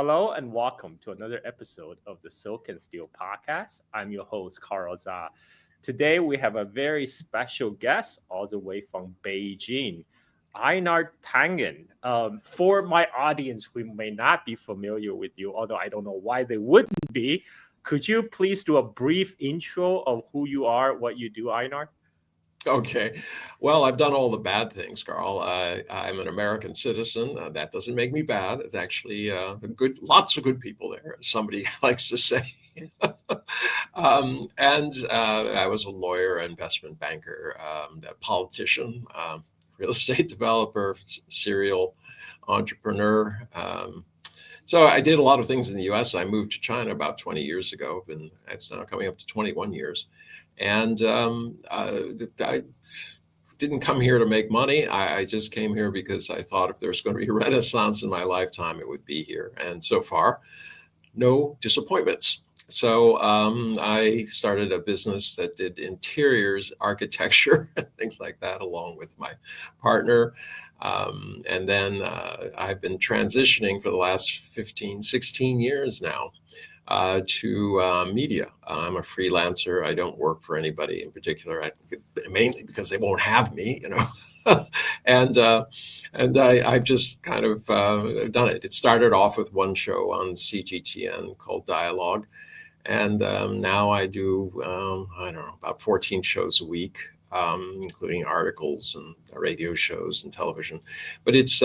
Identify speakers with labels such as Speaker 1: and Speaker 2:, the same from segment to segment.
Speaker 1: hello and welcome to another episode of the Silk and Steel podcast. I'm your host, Carl Zha. Today we have a very special guest all the way from Beijing, Einar Tangen. For my audience who may not be familiar with you, although I don't know why they wouldn't be, could you please do a brief intro of who you are, what you do, Einar?
Speaker 2: Okay. Well, I've done all the bad things, Carl. I'm an American citizen. That doesn't make me bad. It's actually lots of good people there, as somebody likes to say. And I was a lawyer, investment banker, a politician, real estate developer, serial entrepreneur. So I did a lot of things in the U.S. I moved to China about 20 years ago, and it's now coming up to 21 years. And I didn't come here to make money. I just came here because I thought if there's going to be a renaissance in my lifetime, it would be here. And so far, no disappointments. So I started a business that did interiors, architecture, things like that, along with my partner. And then I've been transitioning for the last 15, 16 years now. To media. I'm a freelancer. I don't work for anybody in particular, mainly because they won't have me, and I've just kind of done it. It started off with one show on CGTN called Dialogue, and now I do, about 14 shows a week, including articles and radio shows and television. But it's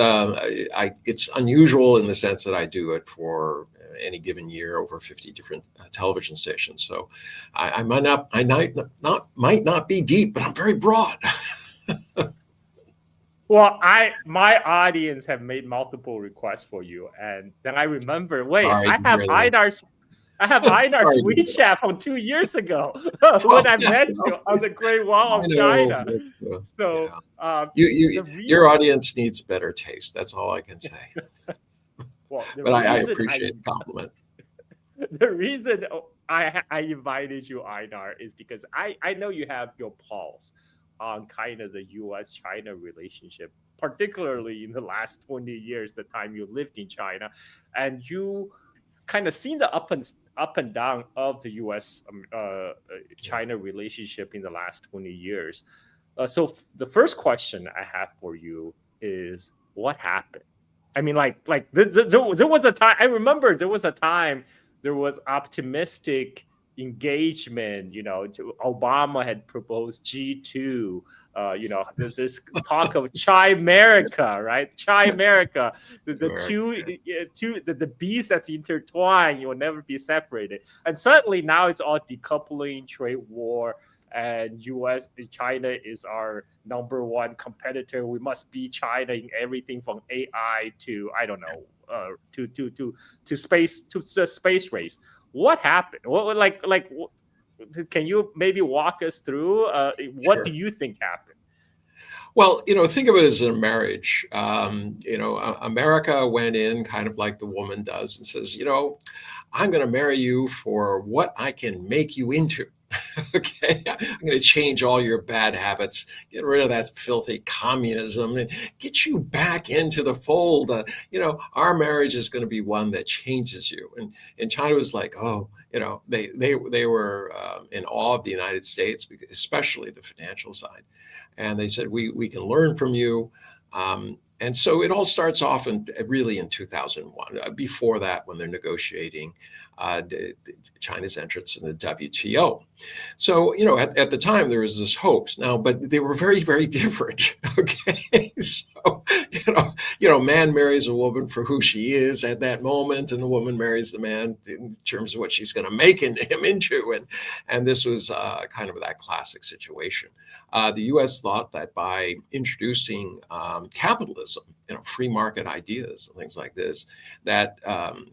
Speaker 2: unusual in the sense that I do it for any given year over 50 different television stations. So I might not be deep, but I'm very broad.
Speaker 1: Well, my audience have made multiple requests for you, and then I remember, I have Einar's WeChat from 2 years ago when I met you on the Great Wall of China. So
Speaker 2: your audience needs better taste. That's all I can say. Well, but I appreciate the compliment.
Speaker 1: The reason I invited you, Einar, is because I know you have your pulse on kind of the U.S.-China relationship, particularly in the last 20 years, the time you lived in China, and you kind of seen the up and down of the U.S.-China relationship in the last 20 years. So the first question I have for you is, what happened? I mean, there was a time, I remember there was a time there was optimistic engagement, Obama had proposed G2, there's this talk of Chimerica, right? Chimerica, the beast that's intertwined, you will never be separated. And suddenly now it's all decoupling, trade war, and China is our number one competitor. We must beat China in everything from AI to to space race. What happened? What can you maybe walk us through? What do you think happened?
Speaker 2: Well, think of it as a marriage. America went in kind of like the woman does and says, I'm going to marry you for what I can make you into. Okay, I'm going to change all your bad habits, get rid of that filthy communism, and get you back into the fold. Our marriage is going to be one that changes you. And China was like, they were in awe of the United States, especially the financial side. And they said, we can learn from you. And so it all starts off really in 2001. Before that, when they're negotiating China's entrance in the WTO. So, at the time, there was this hopes now, but they were very, very different. Okay. So, man marries a woman for who she is at that moment, and the woman marries the man in terms of what she's going to make him into. And this was kind of that classic situation. The U.S. thought that by introducing capitalism, free market ideas and things like this, that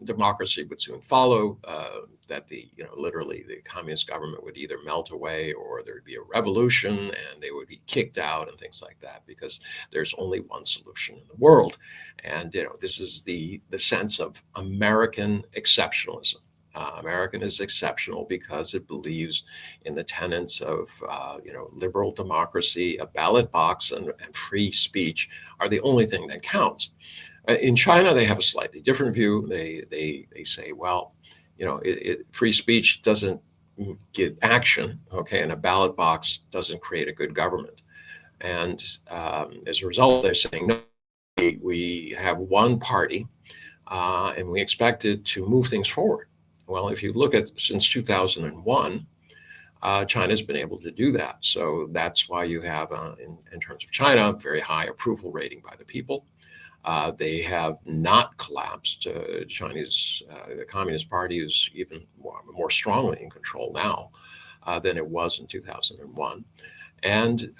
Speaker 2: democracy would soon follow, that literally the communist government would either melt away or there'd be a revolution and they would be kicked out and things like that, because there's only one solution in the world. And, this is the sense of American exceptionalism. American is exceptional because it believes in the tenets of, liberal democracy, a ballot box, and free speech are the only thing that counts. In China, they have a slightly different view. They say, well, free speech doesn't get action, okay, and a ballot box doesn't create a good government. And as a result, they're saying, no, we have one party, and we expect it to move things forward. Well, if you look at since 2001, China's been able to do that. So that's why you have, in terms of China, very high approval rating by the people. They have not collapsed. The Communist Party is even more strongly in control now than it was in 2001. And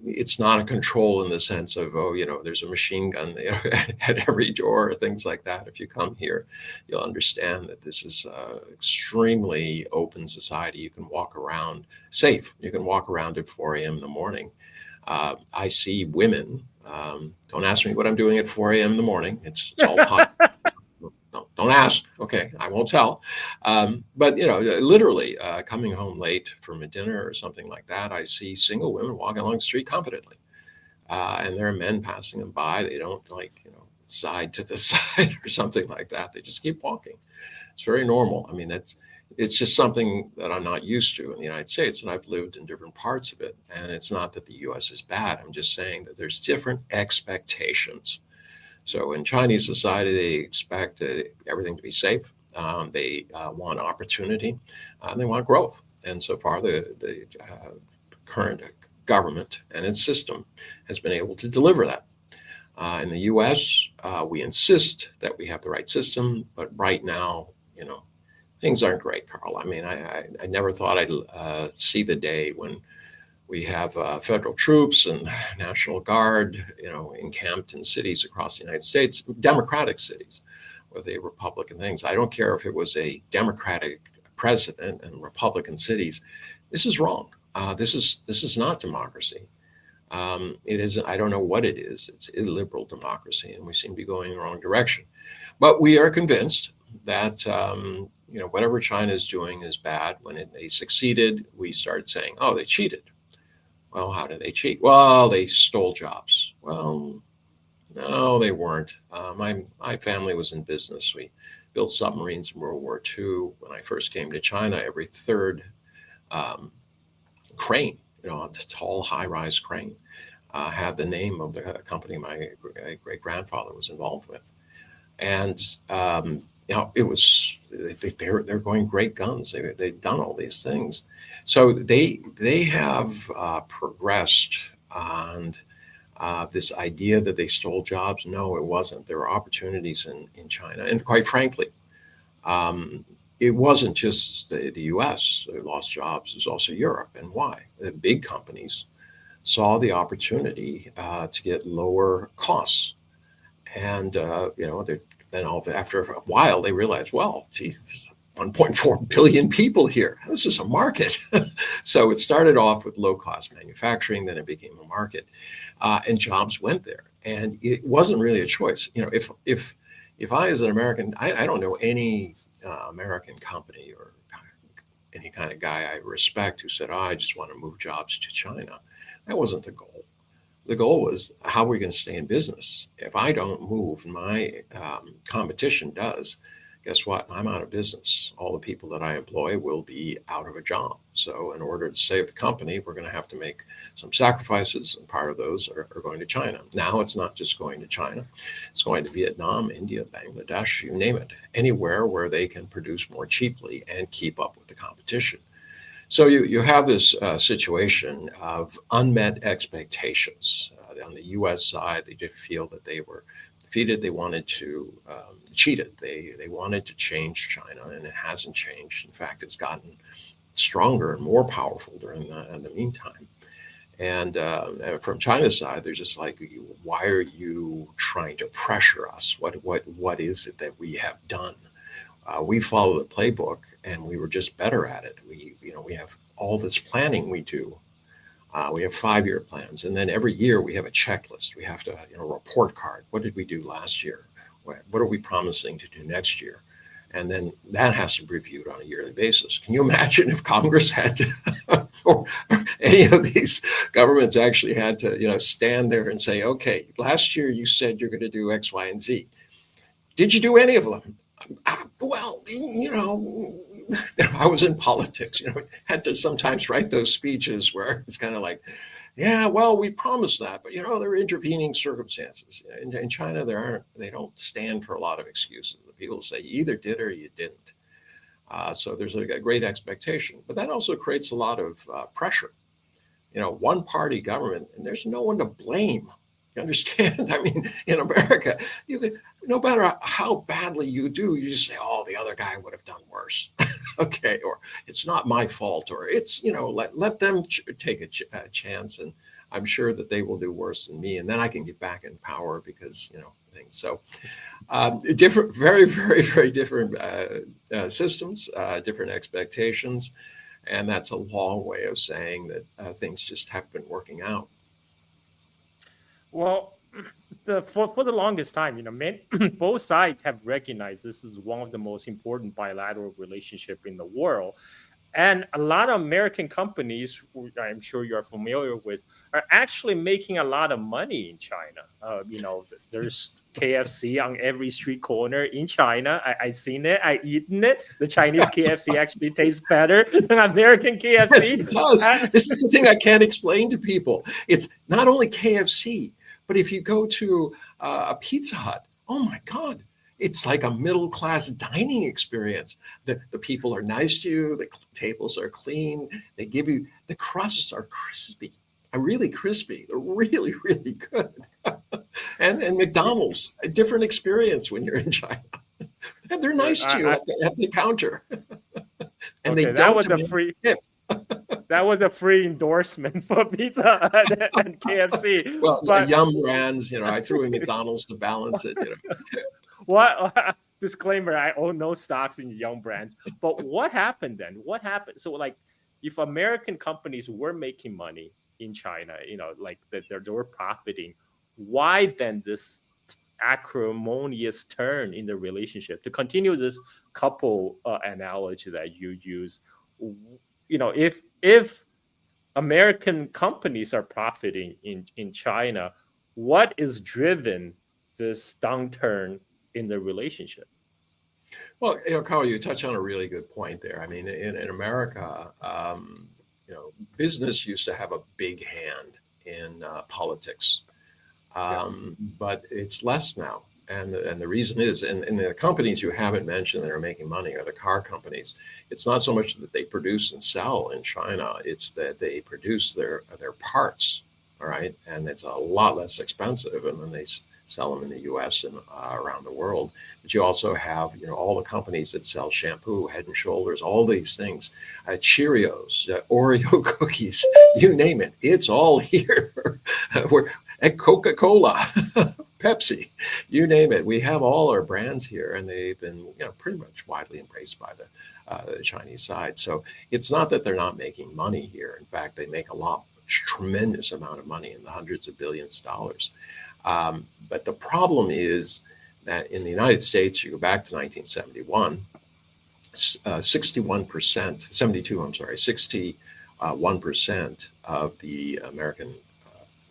Speaker 2: it's not a control in the sense of, there's a machine gun at every door, or things like that. If you come here, you'll understand that this is an extremely open society. You can walk around safe. You can walk around at 4 a.m. in the morning. I see women. Don't ask me what I'm doing at 4 a.m. in the morning. It's all possible. No, don't ask. Okay, I won't tell. But literally coming home late from a dinner or something like that, I see single women walking along the street confidently, and there are men passing them by. They don't side to the side or something like that. They just keep walking. It's very normal. I mean, it's just something that I'm not used to in the United States, and I've lived in different parts of it. And it's not that the U.S. is bad. I'm just saying that there's different expectations. So in Chinese society, they expect everything to be safe. They want opportunity. They want growth. And so far, the current government and its system has been able to deliver that. In the U.S., we insist that we have the right system, but right now, things aren't great, Carl. I mean, I never thought I'd see the day when we have federal troops and National Guard, encamped in cities across the United States, democratic cities, with a Republican things. I don't care if it was a Democratic president and Republican cities. This is wrong. This is not democracy. It isn't. I don't know what it is. It's illiberal democracy, and we seem to be going in the wrong direction. But we are convinced that whatever China is doing is bad. When they succeeded, we started saying, "Oh, they cheated." Well, how did they cheat? Well, they stole jobs. Well, no, they weren't. My family was in business. We built submarines in World War II. When I first came to China, every third crane, a tall, high-rise crane, had the name of the company my great-grandfather was involved with. And it was they're going great guns. They've done all these things. So they have progressed on this idea that they stole jobs. No, it wasn't. There were opportunities in China. And quite frankly, it wasn't just the U.S. that lost jobs. It was also Europe. And why? The big companies saw the opportunity to get lower costs. And, then after a while, they realized, well, geez, there's 1.4 billion people here. This is a market. So it started off with low-cost manufacturing, then it became a market, and jobs went there. And it wasn't really a choice. If I, as an American, I don't know any American company or any kind of guy I respect who said, I just want to move jobs to China. That wasn't the goal. The goal was, how are we going to stay in business? If I don't move, my competition does, guess what? I'm out of business. All the people that I employ will be out of a job. So in order to save the company, we're going to have to make some sacrifices, and part of those are going to China. Now it's not just going to China. It's going to Vietnam, India, Bangladesh, you name it, anywhere where they can produce more cheaply and keep up with the competition. So you have this situation of unmet expectations. On the U.S. side, they did feel that they were defeated. They wanted to cheat it. They wanted to change China, and it hasn't changed. In fact, it's gotten stronger and more powerful during the meantime. And from China's side, they're just like, why are you trying to pressure us? What is it that we have done? We follow the playbook, and we were just better at it. We have all this planning we do. We have 5-year plans, and then every year we have a checklist. We have to, report card. What did we do last year? What are we promising to do next year? And then that has to be reviewed on a yearly basis. Can you imagine if Congress had to, or any of these governments actually had to, stand there and say, okay, last year you said you're going to do X, Y, and Z. Did you do any of them? Well, I was in politics, had to sometimes write those speeches where it's kind of like, yeah, well, we promised that, but there are intervening circumstances. In China, they don't stand for a lot of excuses. The people say you either did or you didn't. So there's a great expectation, but that also creates a lot of pressure. One party government, and there's no one to blame. You understand? I mean, in America, no matter how badly you do, you just say, "Oh, the other guy would have done worse." Okay, or it's not my fault, or it's let them take a chance, and I'm sure that they will do worse than me, and then I can get back in power because things. So different, very, very, very different systems, different expectations, and that's a long way of saying that things just have been working out.
Speaker 1: Well, for the longest time, both sides have recognized this is one of the most important bilateral relationship in the world. And a lot of American companies, who I'm sure you're familiar with, are actually making a lot of money in China. There's KFC on every street corner in China. I seen it. I eaten it. The Chinese KFC actually tastes better than American
Speaker 2: Yes,
Speaker 1: KFC.
Speaker 2: it does.
Speaker 1: And
Speaker 2: This is the thing I can't explain to people. It's not only KFC, but if you go to a Pizza Hut, oh my God, it's like a middle-class dining experience. The people are nice to you. The tables are clean. They give you, the crusts are crispy. Really crispy. They're really, really good. and McDonald's, a different experience when you're in China. They're nice to you at the counter. And
Speaker 1: okay,
Speaker 2: they
Speaker 1: that
Speaker 2: don't
Speaker 1: was a
Speaker 2: demand
Speaker 1: free
Speaker 2: tip.
Speaker 1: that was a free endorsement for Pizza Hut and KFC.
Speaker 2: Well,
Speaker 1: But
Speaker 2: Yum brands, I threw in McDonald's to balance it.
Speaker 1: what disclaimer, I own no stocks in young brands. But what happened then? What happened? So like if American companies were making money in China, like that they were profiting, why then this acrimonious turn in the relationship? To continue this couple analogy that you use, if American companies are profiting in China, what is driven this downturn in the relationship?
Speaker 2: Well, Carl, you touch on a really good point there. I mean, in America, business used to have a big hand in politics,
Speaker 1: Yes.
Speaker 2: but it's less now. And the reason is, and the companies you haven't mentioned that are making money are the car companies. It's not so much that they produce and sell in China; it's that they produce their parts, all right, and it's a lot less expensive, and then they sell them in the U.S. and around the world. But you also have, all the companies that sell shampoo, Head and Shoulders, all these things, Cheerios, Oreo cookies, you name it, it's all here. We're at Coca-Cola, Pepsi, you name it. We have all our brands here, and they've been, pretty much widely embraced by the Chinese side. So it's not that they're not making money here. In fact, they make tremendous amount of money in the hundreds of billions of dollars. But the problem is that in the United States, you go back to 1971, 61% of the American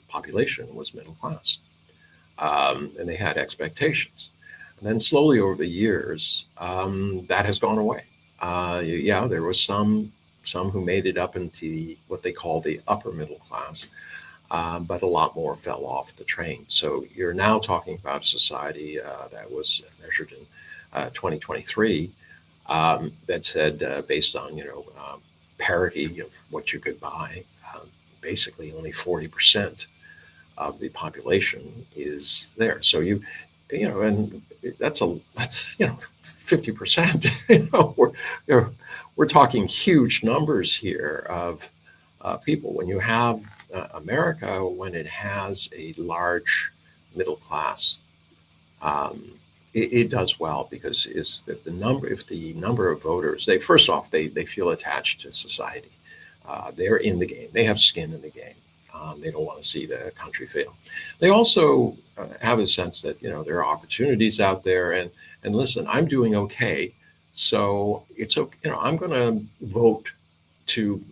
Speaker 2: population was middle class. And they had expectations. And then slowly over the years, that has gone away. There was some who made it up into what they call the upper middle class. But a lot more fell off the train. So you're now talking about a society that was measured in 2023 that said, based on parity of what you could buy, basically only 40% of the population is there. So and that's 50%. We're talking huge numbers here of people. When you have America, when it has a large middle class, it does well because if the number of voters, they feel attached to society. They're in the game. They have skin in the game. They don't want to see the country fail. They also have a sense that there are opportunities out there. And listen, I'm doing okay. So it's okay. I'm going to vote to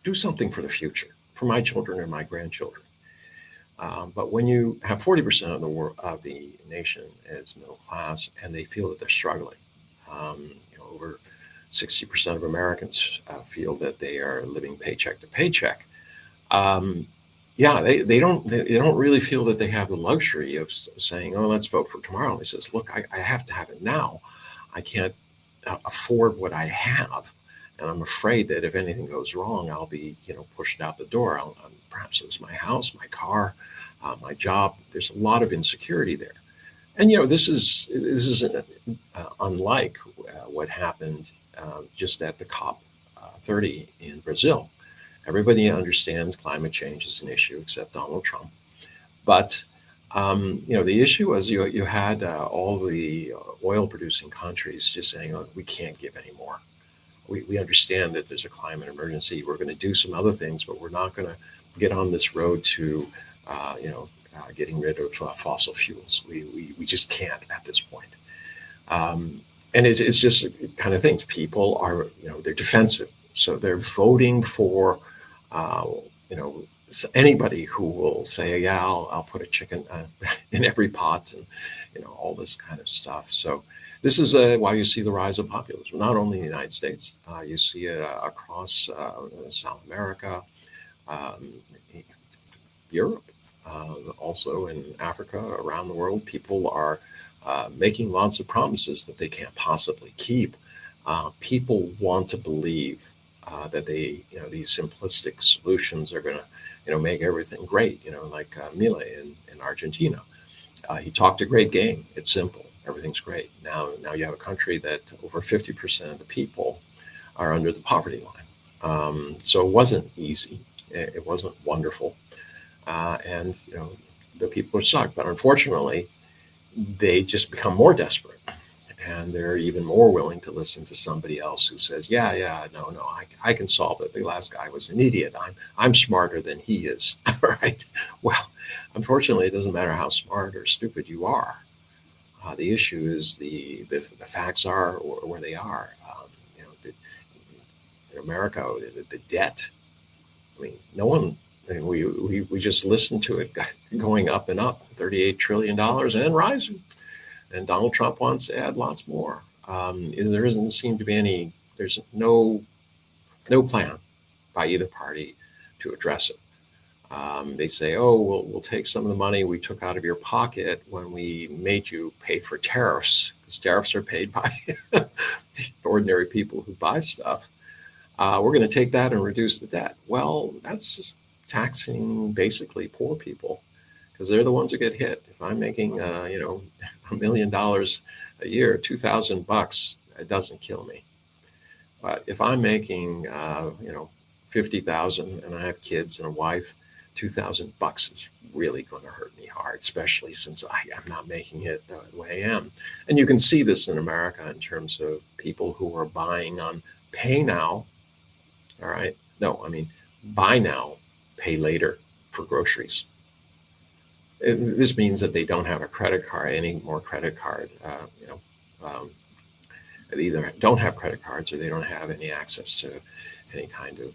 Speaker 2: do something for the future, for my children and my grandchildren. But when you have 40% of the world, of the nation as middle class, and they feel that they're struggling, over 60% of Americans feel that they are living paycheck to paycheck. Um, yeah, they don't really feel that they have the luxury of saying, "Oh, let's vote for tomorrow." He says, "Look, I have to have it now. I can't afford what I have, and I'm afraid that if anything goes wrong, I'll be pushed out the door. I'll perhaps lose my house, my car, my job." There's a lot of insecurity there, and this is unlike what happened just at the COP 30 in Brazil. Everybody understands climate change is an issue except Donald Trump. But the issue was you had all the oil producing countries just saying, "Oh, we can't give any more. We understand that there's a climate emergency. We're going to do some other things, but we're not going to get on this road to getting rid of fossil fuels. We just can't at this point." And it's just kind of things. People are, they're defensive. So they're voting for, uh, you know, anybody who will say, "Yeah, I'll put a chicken in every pot," and all this kind of stuff. So this is why you see the rise of populism, not only in the United States. You see it across South America, um, Europe, also in Africa, around the world. People are making lots of promises that they can't possibly keep. People want to believe that these simplistic solutions are going to, make everything great. Like Mile in Argentina, he talked a great game. It's simple. Everything's great. Now you have a country that over 50% of the people are under the poverty line. So it wasn't easy. It wasn't wonderful, and the people are stuck. But unfortunately, they just become more desperate, and they're even more willing to listen to somebody else who says, "Yeah, no, I can solve it. The last guy was an idiot. I'm smarter than he is." Right? Well, unfortunately, it doesn't matter how smart or stupid you are. The issue is the facts are where they are. In America, the debt. I mean, no one. I mean, we just listened to it going up and up, $38 trillion and rising. And Donald Trump wants to add lots more. There doesn't seem to be any. There's no plan by either party to address it. They say, "Oh, we'll take some of the money we took out of your pocket when we made you pay for tariffs, because tariffs are paid by ordinary people who buy stuff. We're going to take that and reduce the debt." Well, that's just taxing basically poor people, because they're the ones who get hit. If I'm making, $1 million a year, $2,000, it doesn't kill me. But if I'm making, 50,000 and I have kids and a wife, $2,000 is really going to hurt me hard, especially since I'm not making it the way I am. And you can see this in America in terms of people who are buying on pay now. All right. No, I mean, buy now, pay later for groceries. This means that they don't have a credit card, any more credit card. They either don't have credit cards or they don't have any access to any kind of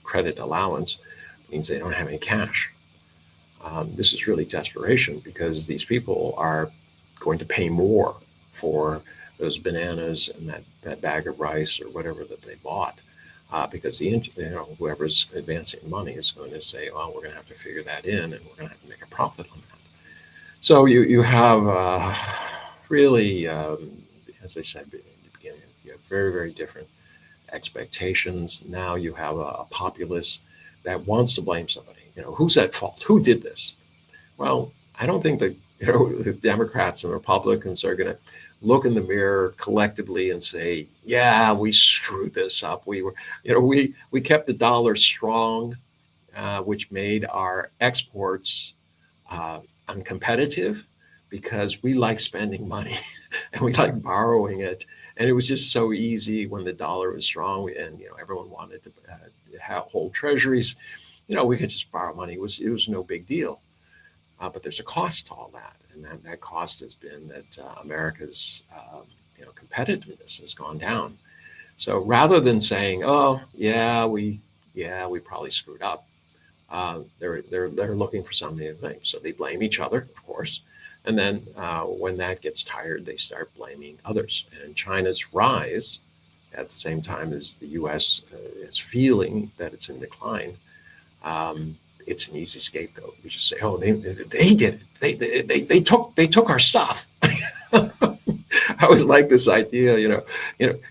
Speaker 2: credit allowance. It means they don't have any cash. This is really desperation, because these people are going to pay more for those bananas and that bag of rice or whatever that they bought. Because whoever's advancing money is going to say, "Well, we're going to have to figure that in, and we're going to have to make a profit on that." So you have really, as I said in the beginning, you have very, very different expectations. Now you have a populace that wants to blame somebody. Who's at fault? Who did this? Well, I don't think that the Democrats and Republicans are going to look in the mirror collectively and say, "Yeah, we screwed this up. We kept the dollar strong, which made our exports uncompetitive, because we like spending money and we like borrowing it. And it was just so easy when the dollar was strong, and everyone wanted to hold treasuries. We could just borrow money. It was no big deal." But there's a cost to all that. and that cost has been that America's competitiveness has gone down. So rather than saying, "Oh, we probably screwed up," they're looking for something to blame. So they blame each other, of course, and then when that gets tired, they start blaming others. And China's rise, at the same time as the U.S. Is feeling that it's in decline, it's an easy scapegoat. We just say, "Oh, they did it. They took our stuff." I always like this idea,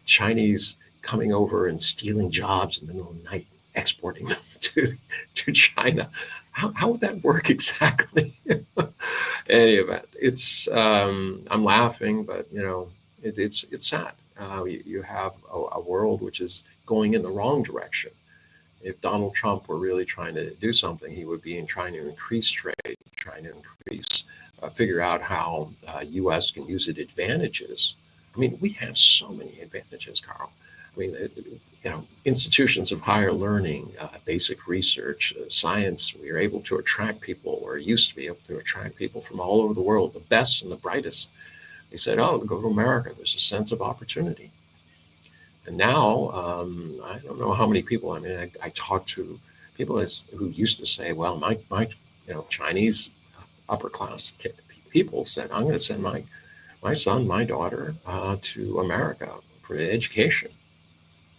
Speaker 2: Chinese coming over and stealing jobs in the middle of the night, exporting them to China. How would that work exactly? Any event, it's I'm laughing, but it's sad. You have a world which is going in the wrong direction. If Donald Trump were really trying to do something, he would be trying to increase trade, trying to figure out how U.S. can use its advantages. I mean, we have so many advantages, Carl. I mean, institutions of higher learning, basic research, science. We are able to attract people, or used to be able to attract people from all over the world, the best and the brightest. They said, "Oh, go to America. There's a sense of opportunity." And now, I don't know how many people. I mean, I talk to people who used to say, "Well, my Chinese upper class people said, I'm going to send my son, my daughter to America for education."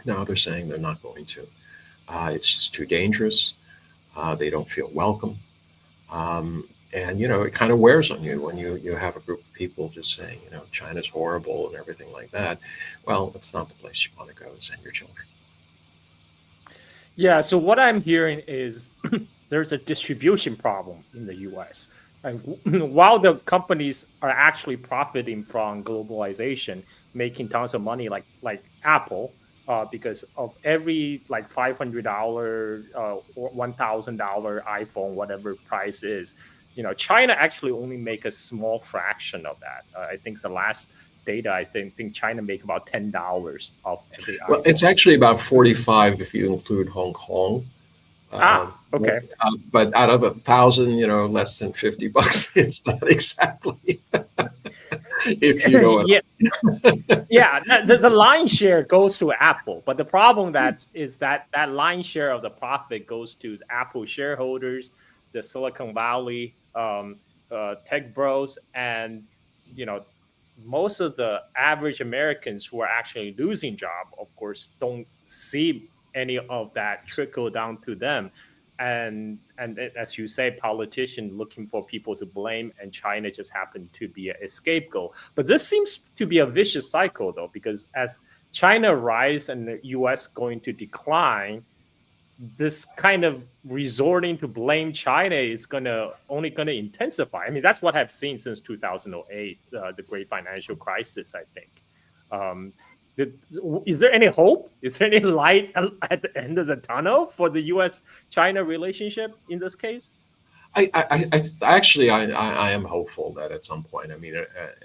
Speaker 2: Now they're saying they're not going to. It's just too dangerous. They don't feel welcome. And it kind of wears on you when you have a group of people just saying, China's horrible and everything like that. Well, it's not the place you want to go and send your children.
Speaker 1: Yeah, so what I'm hearing is there's a distribution problem in the US. And while the companies are actually profiting from globalization, making tons of money, like Apple, because of every like $500 or $1,000 iPhone, whatever price is, China actually only make a small fraction of that. I think the last data, I think China make about $10 of every iPhone.
Speaker 2: Well, it's actually about 45 if you include Hong Kong.
Speaker 1: Okay.
Speaker 2: But out of 1,000, less than $50, it's not exactly. If you know
Speaker 1: yeah, yeah. The line share goes to Apple, but the problem is that line share of the profit goes to Apple shareholders, the Silicon Valley tech bros, and most of the average Americans who are actually losing job, of course, don't see any of that trickle down to them. And as you say, politicians looking for people to blame, and China just happened to be a scapegoat. But this seems to be a vicious cycle, though, because as China rise and the U.S. going to decline, this kind of resorting to blame China is only gonna intensify. I mean, that's what I've seen since 2008, the great financial crisis, I think. Um, is there any hope? Is there any light at the end of the tunnel for the U.S.-China relationship in this case?
Speaker 2: I am hopeful that at some point, I mean,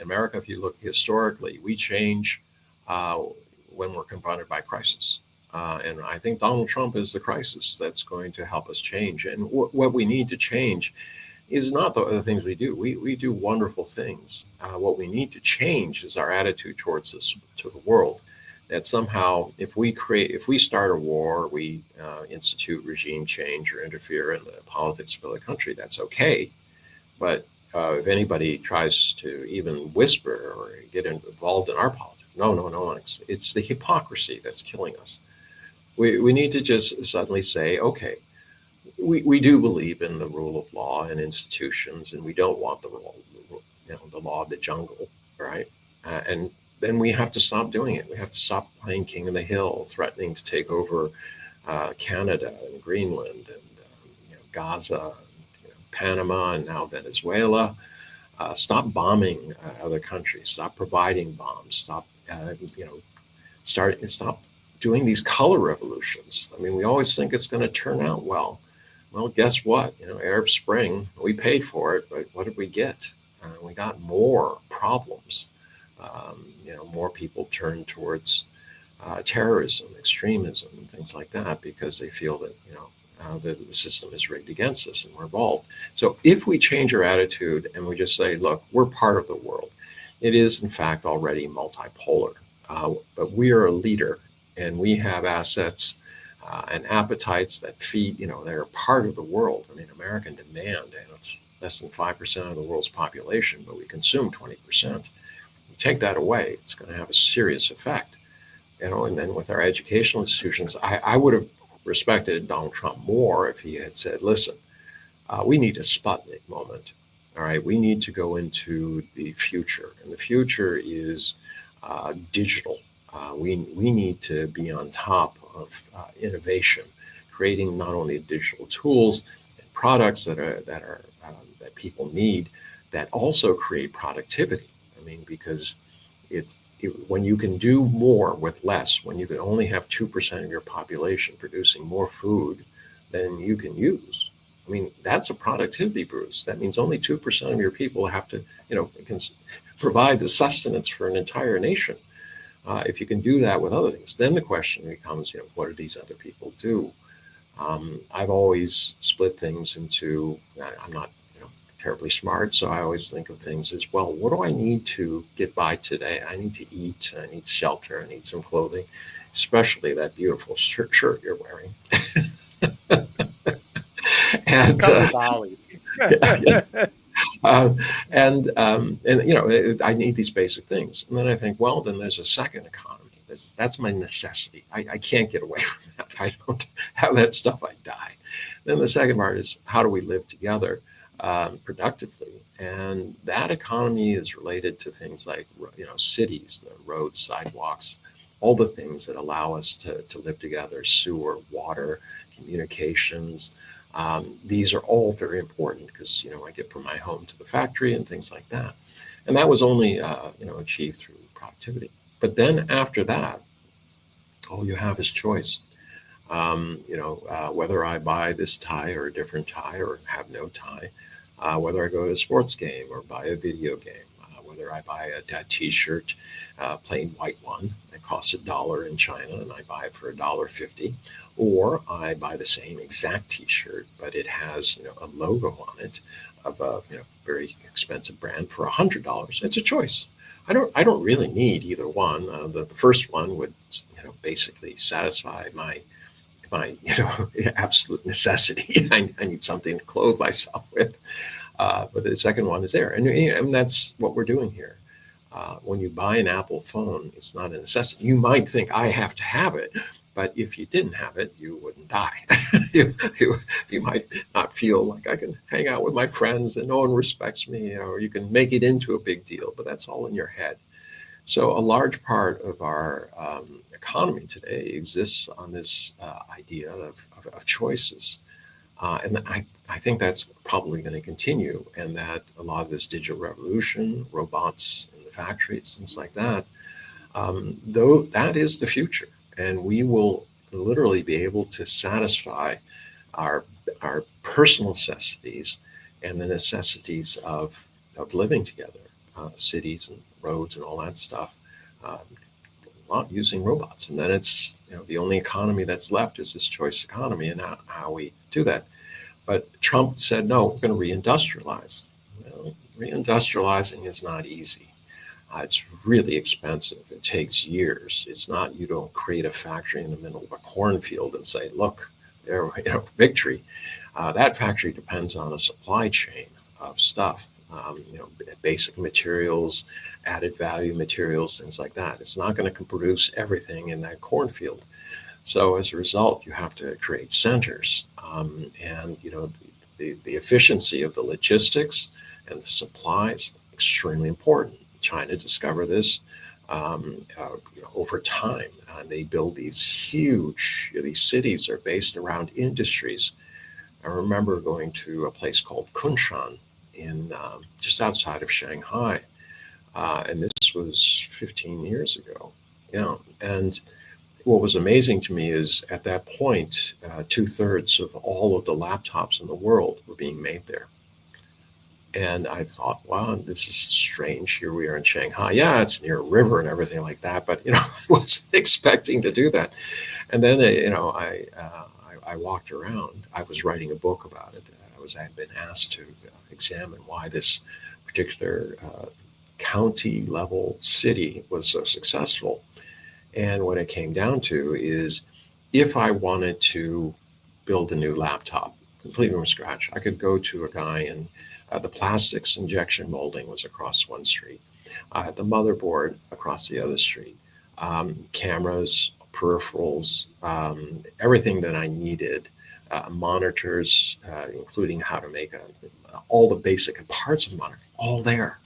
Speaker 2: America, if you look historically, we change when we're confronted by crisis. And I think Donald Trump is the crisis that's going to help us change. And what we need to change is not the things we do. We do wonderful things. What we need to change is our attitude towards to the world. That somehow, if we start a war, we institute regime change or interfere in the politics of the country, that's okay. But if anybody tries to even whisper or get involved in our politics, no, it's the hypocrisy that's killing us. We need to just suddenly say, okay, we do believe in the rule of law and institutions, and we don't want the law of the jungle, right? And then we have to stop doing it. We have to stop playing king of the hill, threatening to take over Canada and Greenland and Gaza, Panama, and now Venezuela. Stop bombing other countries. Stop providing bombs. Stop doing these color revolutions. I mean, we always think it's going to turn out well. Well, guess what? Arab Spring, we paid for it, but what did we get? We got more problems. More people turn towards terrorism, extremism, and things like that because they feel that the system is rigged against us and we're involved. So if we change our attitude and we just say, look, we're part of the world, it is in fact already multipolar, but we are a leader and we have assets and appetites that feed, they're part of the world. I mean, American demand, it's less than 5% of the world's population, but we consume 20%. You take that away, it's going to have a serious effect. And then with our educational institutions, I would have respected Donald Trump more if he had said, listen, we need a Sputnik moment. All right, we need to go into the future. And the future is digital. We need to be on top of innovation, creating not only digital tools and products that people need, that also create productivity. I mean, because when you can do more with less, when you can only have 2% of your population producing more food than you can use, I mean, that's a productivity boost. That means only 2% of your people have to, can provide the sustenance for an entire nation. If you can do that with other things, then the question becomes, what do these other people do? I've always split things into, I'm not terribly smart, so I always think of things as, well, what do I need to get by today? I need to eat, I need shelter, I need some clothing, especially that beautiful shirt you're wearing. And
Speaker 1: Come to Bali.
Speaker 2: yes. I need these basic things. And then I think, well, then there's a second economy. That's my necessity. I can't get away from that. If I don't have that stuff, I die. Then the second part is, how do we live together productively? And that economy is related to things like, cities, the roads, sidewalks, all the things that allow us to live together, sewer, water, communications. These are all very important because, I get from my home to the factory and things like that. And that was only, achieved through productivity. But then after that, all you have is choice. Whether I buy this tie or a different tie or have no tie, whether I go to a sports game or buy a video game, whether I buy a t-shirt, plain white one that costs $1 in China and I buy it for $1.50, or I buy the same exact t-shirt, but it has, a logo on it of a very expensive brand for $100. It's a choice. I don't really need either one. The first one would, basically satisfy my absolute necessity. I need something to clothe myself with. But the second one is there. And that's what we're doing here. When you buy an Apple phone, it's not a necessity. You might think, I have to have it. But if you didn't have it, you wouldn't die. you might not feel like I can hang out with my friends and no one respects me, or you can make it into a big deal, but that's all in your head. So a large part of our economy today exists on this idea of choices. And I think that's probably going to continue, and that a lot of this digital revolution, robots in the factories, things like that, though that is the future. And we will literally be able to satisfy our personal necessities and the necessities of living together, cities and roads and all that stuff, not using robots. And then it's, the only economy that's left is this choice economy and how we do that. But Trump said, no, we're going to reindustrialize. Reindustrializing is not easy. It's really expensive. It takes years. It's not, you don't create a factory in the middle of a cornfield and say, look, there, victory. That factory depends on a supply chain of stuff, basic materials, added value materials, things like that. It's not going to produce everything in that cornfield. So as a result, you have to create centers. And the efficiency of the logistics and the supplies, extremely important. China discovered this over time. They build these huge, these cities are based around industries. I remember going to a place called Kunshan in just outside of Shanghai. And this was 15 years ago. Yeah. And what was amazing to me is at that point, 2/3 of all of the laptops in the world were being made there. And I thought, wow, this is strange. Here we are in Shanghai. Yeah, it's near a river and everything like that. But, I wasn't expecting to do that. And then, I I walked around. I was writing a book about it. I had been asked to examine why this particular county level city was so successful. And what it came down to is, if I wanted to build a new laptop completely from scratch, I could go to a guy, and the plastics injection molding was across one street, the motherboard across the other street, cameras, peripherals, everything that I needed, monitors, including how to make all the basic parts of a monitor, all there.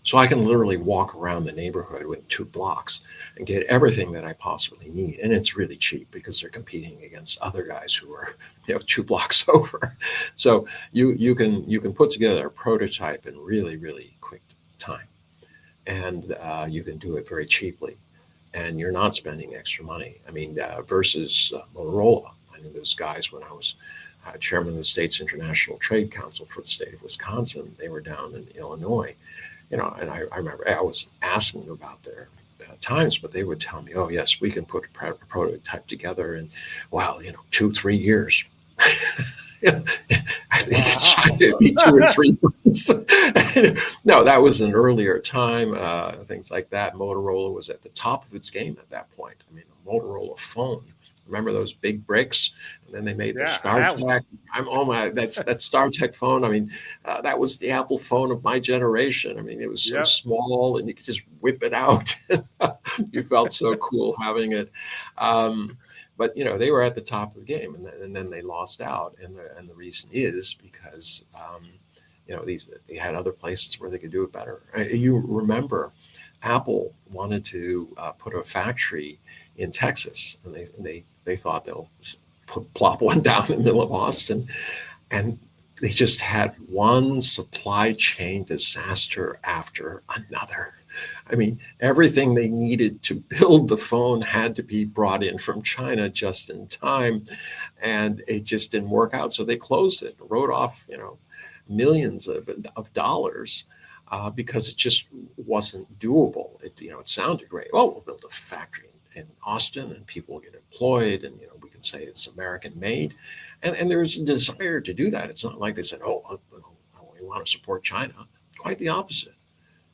Speaker 2: So I can literally walk around the neighborhood with 2 blocks and get everything that I possibly need. And it's really cheap because they're competing against other guys who are 2 blocks over. So you can put together a prototype in really, really quick time. And you can do it very cheaply. And you're not spending extra money. I mean, versus Motorola. I knew those guys when I was chairman of the state's International Trade Council for the state of Wisconsin. They were down in Illinois. And I remember I was asking about their times, but they would tell me, "Oh yes, we can put a prototype together in, well, 2-3 years." I think it'd be 2 or 3 months. No, that was an earlier time. Things like that. Motorola was at the top of its game at that point. I mean, a Motorola phone. Remember those big bricks? And then they made the StarTech. That StarTech phone. I mean, that was the Apple phone of my generation. I mean, it was so small, and you could just whip it out. You felt so cool having it. But they were at the top of the game, and then they lost out, and the reason is because they had other places where they could do it better. You remember, Apple wanted to put a factory in Texas, and they thought they'll plop one down in the middle of Austin, and they just had one supply chain disaster after another. I mean, everything they needed to build the phone had to be brought in from China just in time, and it just didn't work out. So they closed it, wrote off, millions of dollars, because it just wasn't doable. It sounded great. Oh, we'll build a factory in Austin, and people will get employed, and we can say it's American made, and there's a desire to do that. It's not like they said, "Oh, we want to support China." Quite the opposite.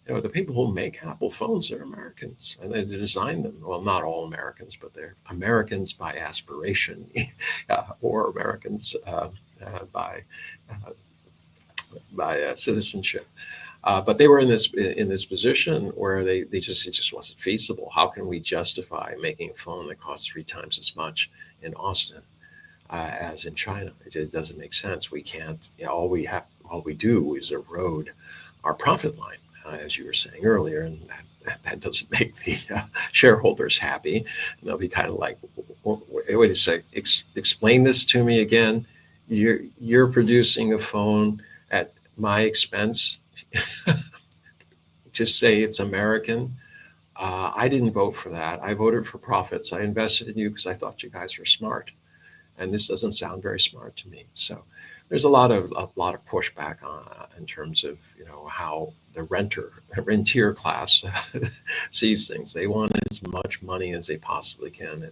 Speaker 2: The people who make Apple phones are Americans, and they design them. Well, not all Americans, but they're Americans by aspiration, or Americans by citizenship. But they were in this position where it just wasn't feasible. How can we justify making a phone that costs 3 times as much in Austin as in China? It doesn't make sense. We can't. All we do is erode our profit line, as you were saying earlier, and that doesn't make the shareholders happy. And they'll be kind of like, "Wait a sec, explain this to me again. You're producing a phone at my expense." Just say it's American. I didn't vote for that. I voted for profits. I invested in you because I thought you guys were smart, and this doesn't sound very smart to me. So there's a lot of pushback in terms of how the rentier class sees things. They want as much money as they possibly can,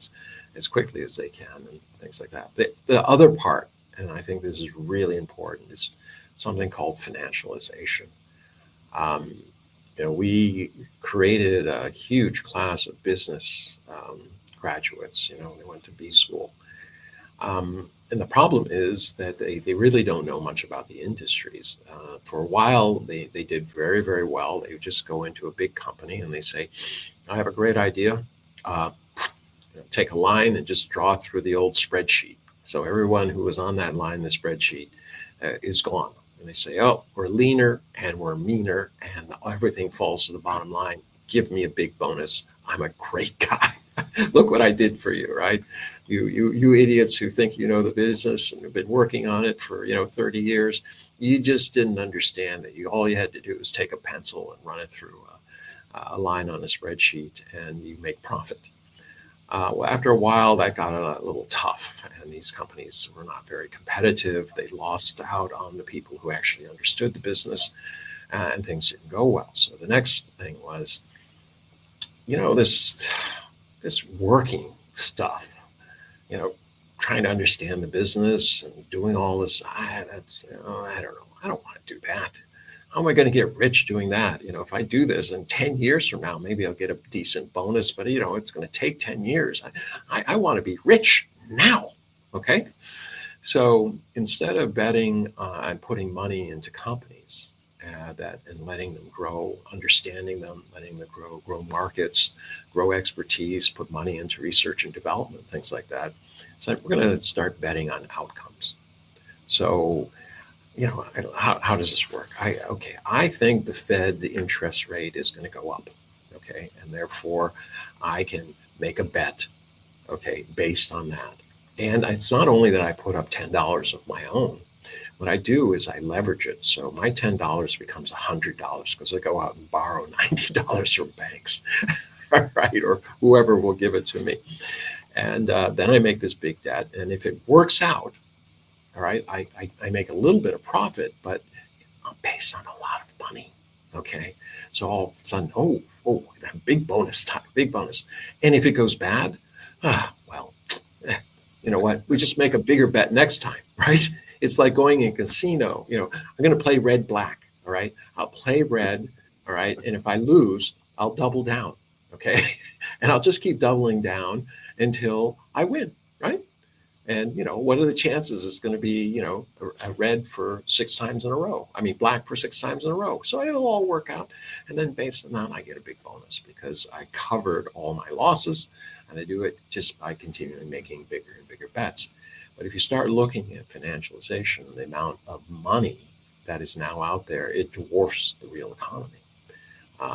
Speaker 2: as quickly as they can, and things like that. The other part, and I think this is really important, is something called financialization. We created a huge class of business graduates. They went to B school. And the problem is that they really don't know much about the industries. For a while, they did very, very well. They would just go into a big company and they say, "I have a great idea. Take a line and just draw through the old spreadsheet." So everyone who was on that line, the spreadsheet, is gone. And they say, "Oh, we're leaner and we're meaner, and everything falls to the bottom line. Give me a big bonus. I'm a great guy. Look what I did for you," right? You idiots who think you know the business and have been working on it for 30 years, you just didn't understand that all you had to do was take a pencil and run it through a line on a spreadsheet, and you make profit. Well, after a while, that got a little tough, and these companies were not very competitive. They lost out on the people who actually understood the business, and things didn't go well. So the next thing was, this working stuff, trying to understand the business and doing all this. I don't know. I don't want to do that. How am I going to get rich doing that? If I do this in 10 years from now, maybe I'll get a decent bonus, but it's going to take 10 years. I want to be rich now. Okay. So instead of betting on putting money into companies and letting them grow, understanding them, letting them grow markets, grow expertise, put money into research and development, things like that. So we're going to start betting on outcomes. So, how does this work? I think the Fed, the interest rate is going to go up. Okay. And therefore I can make a bet, okay, based on that. And it's not only that I put up $10 of my own. What I do is I leverage it. So my $10 becomes $100 because I go out and borrow $90 from banks, right? Or whoever will give it to me. And then I make this big debt. And if it works out, all right, I make a little bit of profit, but I'm based on a lot of money. Okay. So all of a sudden, big bonus time, big bonus. And if it goes bad, you know what? We just make a bigger bet next time, right? It's like going in a casino. I'm going to play red, black. All right. I'll play red. All right. And if I lose, I'll double down. Okay. And I'll just keep doubling down until I win. Right. And, what are the chances it's going to be, a red for 6 times in a row? I mean, black for 6 times in a row. So it'll all work out. And then based on that, I get a big bonus because I covered all my losses. And I do it just by continually making bigger and bigger bets. But if you start looking at financialization, the amount of money that is now out there, it dwarfs the real economy.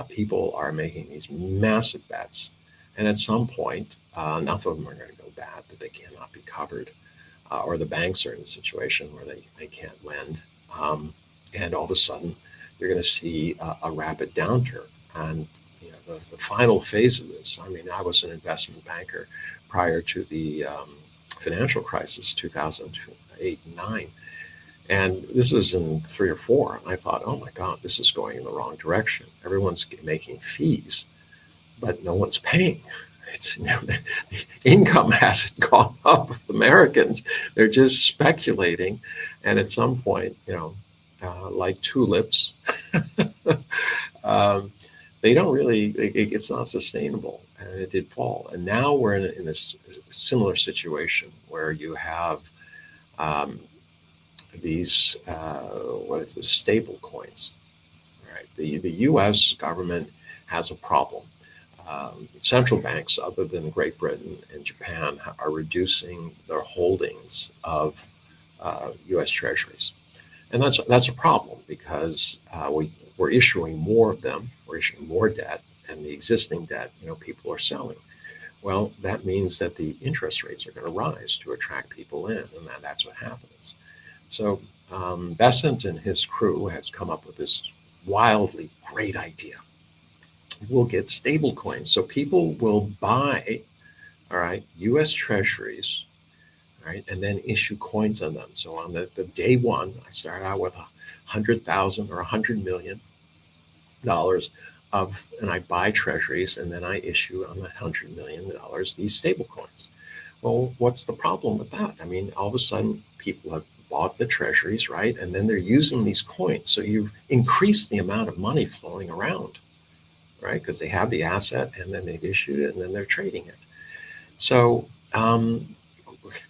Speaker 2: People are making these massive bets. And at some point, enough of them are going to go bad that they cannot be covered. Or the banks are in a situation where they can't lend. And all of a sudden, you're going to see a rapid downturn. And the final phase of this, I was an investment banker prior to the financial crisis, 2008 and 9. And this was in 3 or 4. And I thought, oh my God, this is going in the wrong direction. Everyone's making fees, but no one's paying. It's, the income hasn't gone up of the Americans. They're just speculating. And at some point, like tulips, they don't really, it's not sustainable, and it did fall. And now we're in this similar situation where you have these, stable coins, right? The U.S. government has a problem. Central banks, other than Great Britain and Japan, are reducing their holdings of U.S. treasuries. And that's a problem because we're issuing more of them, we're issuing more debt, and the existing debt, people are selling. Well, that means that the interest rates are going to rise to attract people in, and that's what happens. So Besant and his crew has come up with this wildly great idea. We'll get stable coins. So people will buy, all right, U.S. treasuries, right, and then issue coins on them. So on the day one, I start out with $100,000 or $100 million and I buy treasuries, and then I issue on that $100 million these stable coins. Well, what's the problem with that? All of a sudden, people have bought the treasuries, right, and then they're using these coins. So you've increased the amount of money flowing around, right, because they have the asset, and then they've issued it, and then they're trading it. So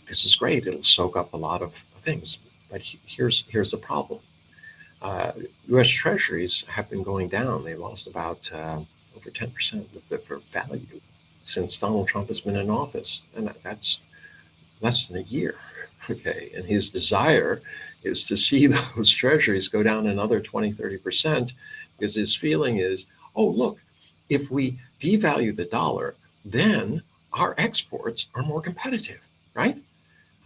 Speaker 2: this is great. It'll soak up a lot of things. But here's the problem. U.S. treasuries have been going down. They lost about over 10% of their value since Donald Trump has been in office. And that's less than a year. Okay. And his desire is to see those treasuries go down another 20, 30%, because his feeling is, oh, look, if we devalue the dollar, then our exports are more competitive, right?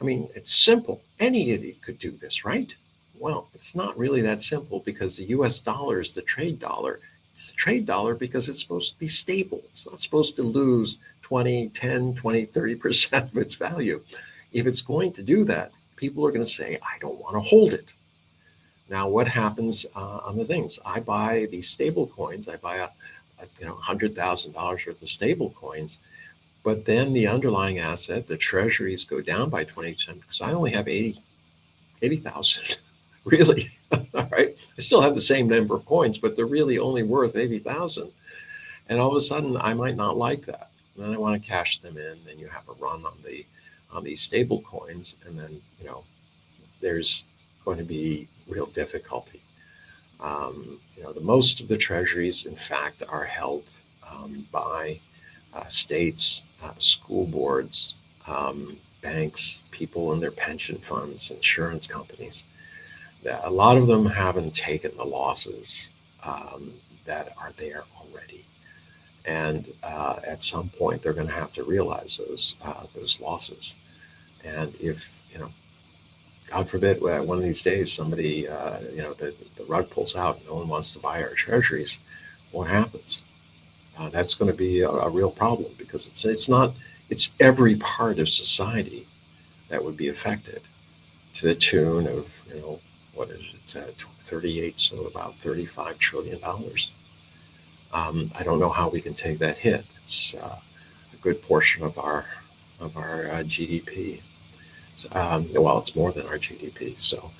Speaker 2: It's simple. Any idiot could do this, right? Well, it's not really that simple, because the US dollar is the trade dollar. It's the trade dollar because it's supposed to be stable. It's not supposed to lose 20, 10, 20, 30% of its value. If it's going to do that, people are going to say, I don't want to hold it. Now, what happens on the things? I buy these stable coins. I buy $100,000 worth of stable coins. But then the underlying asset, the treasuries go down by 20% because I only have 80,000. Really. All right. I still have the same number of coins, but they're really only worth 80,000. And all of a sudden I might not like that. And then I want to cash them in. Then you have a run on these stable coins. And then, there's going to be real difficulty. The most of the treasuries, in fact, are held by states, school boards, banks, people in their pension funds, insurance companies. A lot of them haven't taken the losses that are there already, and at some point they're going to have to realize those losses. And if God forbid, one of these days somebody, the rug pulls out, no one wants to buy our treasuries, what happens? That's going to be a real problem because it's every part of society that would be affected to the tune of what is it, 38, so about $35 trillion. I don't know how we can take that hit. It's a good portion of our GDP. Well, it's more than our GDP. So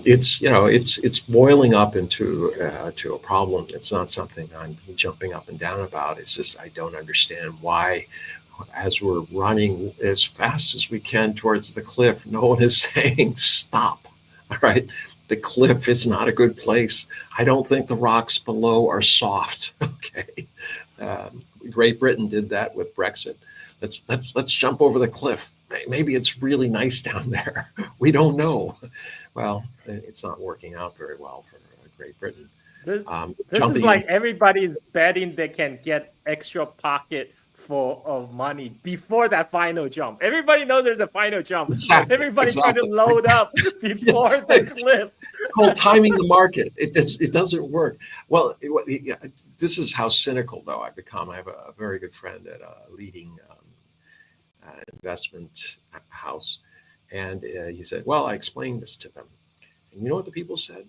Speaker 2: it's boiling up into to a problem. It's not something I'm jumping up and down about. It's just I don't understand why, as we're running as fast as we can towards the cliff, no one is saying stop. All right, the cliff is not a good place. I don't think the rocks below are soft. Okay, Great Britain did that with Brexit. Let's jump over the cliff. Maybe it's really nice down there. We don't know. Well, it's not working out very well for Great Britain.
Speaker 1: This is
Speaker 2: Jumping
Speaker 1: like
Speaker 2: in.
Speaker 1: everybody's betting they can get extra pocket full of money before that final jump. Everybody knows there's a final jump, but everybody's trying to
Speaker 2: Exactly.
Speaker 1: load up before
Speaker 2: Yes,
Speaker 1: the cliff.
Speaker 2: it's called timing the market. It doesn't work. Well, this is how cynical though I've become. I have a very good friend at a leading investment house, and he said, "Well, I explained this to them, and you know what the people said?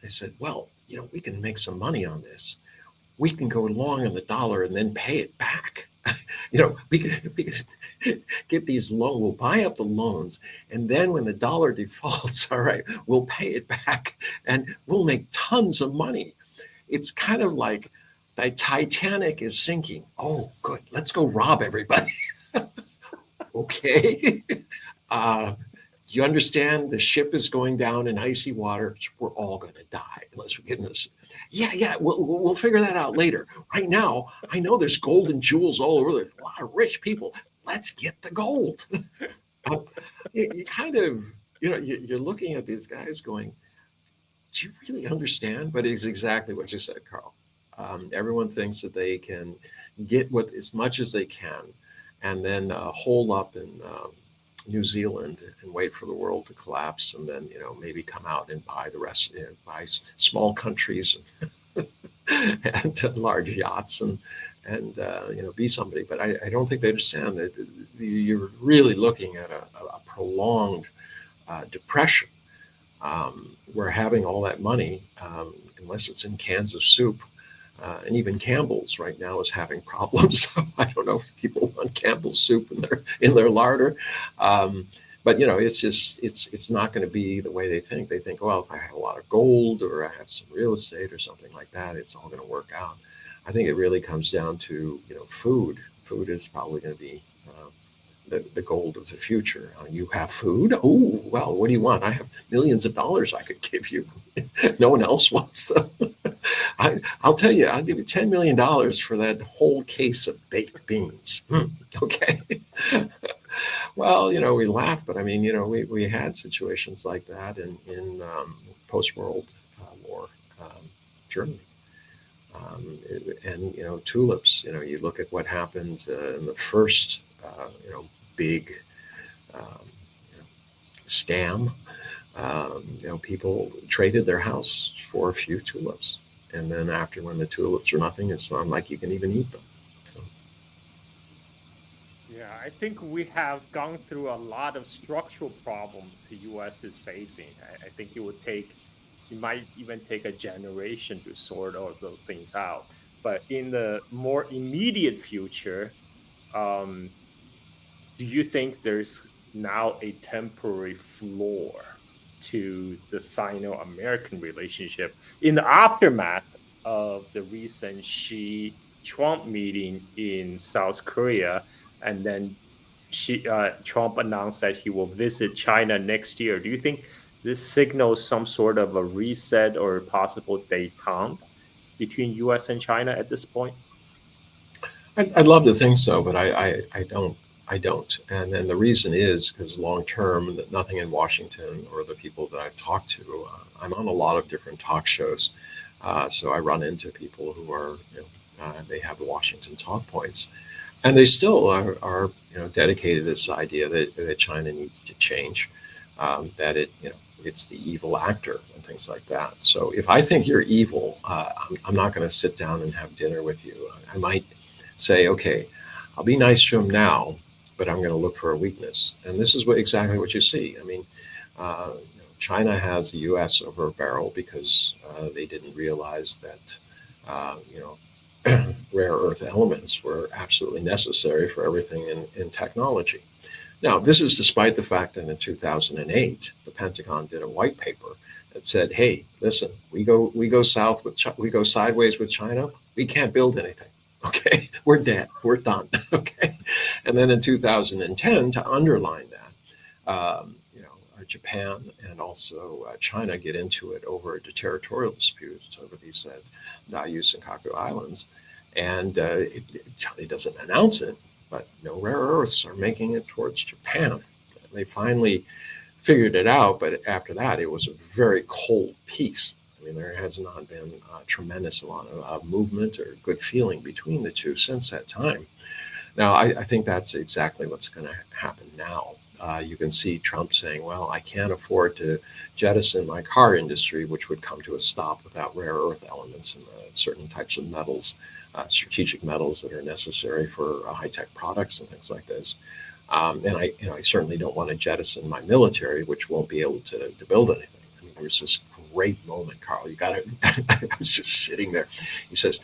Speaker 2: They said, well, we can make some money on this. We can go long on the dollar and then pay it back. We can get these loans. We'll buy up the loans, and then when the dollar defaults, all right, we'll pay it back, and we'll make tons of money. It's kind of like the Titanic is sinking. Oh, good. Let's go rob everybody." Okay. You understand the ship is going down in icy water. We're all going to die unless we get in this. Yeah. We'll figure that out later. Right now, I know there's gold and jewels all over. There's a lot of rich people. Let's get the gold. You kind of, you're looking at these guys going, do you really understand? But it's exactly what you said, Carl. Everyone thinks that they can get as much as they can and then hole up in New Zealand and wait for the world to collapse, and then maybe come out and buy the rest, buy small countries and large yachts and be somebody. But I don't think they understand that you're really looking at a prolonged depression. Where having all that money, unless it's in cans of soup. And even Campbell's right now is having problems. So I don't know if people want Campbell's soup in their larder, but it's not going to be the way they think. They think, well, if I have a lot of gold or I have some real estate or something like that, it's all going to work out. I think it really comes down to food. Food is probably going to be the gold of the future. You have food? Oh, well, what do you want? I have millions of dollars I could give you. No one else wants them. I'll tell you, I'll give you $10 million for that whole case of baked beans. Okay. Well, we laugh, but I mean, we had situations like that in post-World War Germany. And tulips. You look at what happened in the first big scam. People traded their house for a few tulips, and then after, when the tulips are nothing, it's not like you can even eat them. So
Speaker 1: Yeah, I think we have gone through a lot of structural problems the U.S. is facing. I think it might even take a generation to sort all those things out. But in the more immediate future, um, do you think there's now a temporary floor to the Sino-American relationship in the aftermath of the recent Xi-Trump meeting in South Korea, and then Trump announced that he will visit China next year? Do you think this signals some sort of a reset or possible détente between U.S. and China at this point?
Speaker 2: I'd love to think so, but I don't. I don't. And then the reason is because long term, nothing in Washington or the people that I've talked to, I'm on a lot of different talk shows. So I run into people who are, they have the Washington talk points. And they still are dedicated to this idea that China needs to change, that it's the evil actor and things like that. So if I think you're evil, I'm not going to sit down and have dinner with you. I might say, okay, I'll be nice to him now, but I'm going to look for a weakness. And this is exactly what you see. I mean, China has the U.S. over a barrel because they didn't realize that, rare earth elements were absolutely necessary for everything in technology. Now, this is despite the fact that in 2008, the Pentagon did a white paper that said, "Hey, listen, we go south with we go sideways with China. We can't build anything. Okay, we're dead. We're done." Okay, and then in 2010, to underline that, Japan and also China get into it over the territorial disputes over these Diaoyu Senkaku Islands, and China doesn't announce it, but rare earths are making it towards Japan. They finally figured it out, but after that, it was a very cold peace. I mean, there has not been a tremendous amount of movement or good feeling between the two since that time. Now, I think that's exactly what's going to happen now. You can see Trump saying, well, I can't afford to jettison my car industry, which would come to a stop without rare earth elements and certain types of metals, strategic metals that are necessary for high-tech products and things like this. And I certainly don't want to jettison my military, which won't be able to build anything. I mean, there was this great moment, Carl. You got it. I was just sitting there. He says,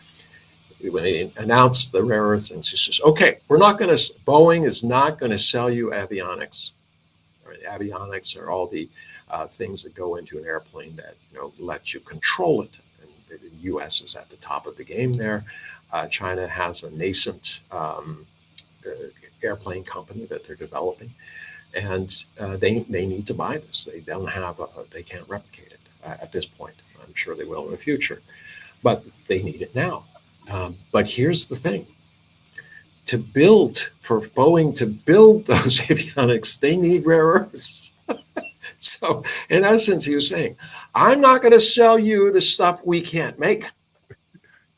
Speaker 2: when he announced the rare earth things, he says, okay, Boeing is not going to sell you avionics. Avionics are all the things that go into an airplane that let you control it. And the U.S. is at the top of the game there. China has a nascent airplane company that they're developing, and they need to buy this. They don't have they can't replicate it at this point. I'm sure they will in the future, but they need it now. But here's the thing. For Boeing to build those avionics, they need rare earths. So in essence, he was saying, I'm not going to sell you the stuff we can't make.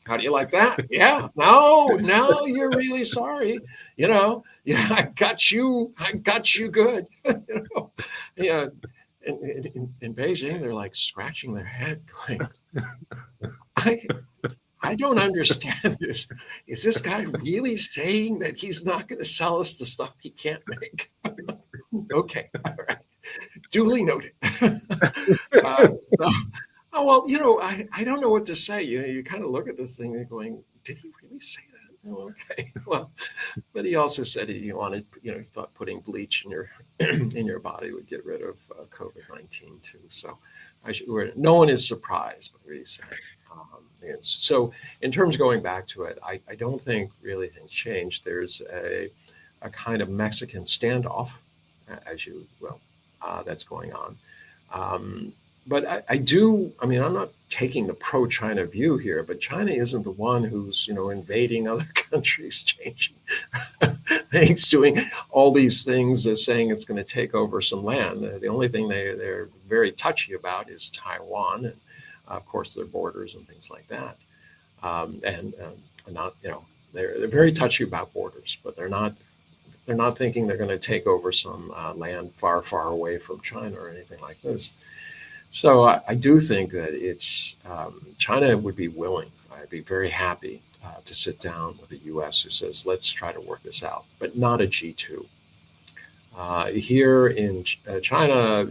Speaker 2: How do you like that? Yeah, no, you're really sorry. Yeah, I got you good. Yeah. In Beijing, they're like scratching their head going, I don't understand this. Is this guy really saying that he's not going to sell us the stuff he can't make? Okay, all right. Duly noted. I don't know what to say. You kind of look at this thing and going, did he really say that? Oh, okay. Well, but he also said he wanted, he thought putting bleach in your in your body would get rid of COVID-19 too. So no one is surprised by what he said. So in terms of going back to it, I don't think really things changed. There's a kind of Mexican standoff, that's going on. But I'm not taking the pro-China view here, but China isn't the one who's, invading other countries, changing things, doing all these things, saying it's going to take over some land. The only thing they're very touchy about is Taiwan and, of course, their borders and things like that. They're very touchy about borders, but they're not thinking they're going to take over some land far, far away from China or anything like this. So I do think that China would be willing. I'd be very happy to sit down with the U.S. who says, let's try to work this out, but not a G2. Here in China,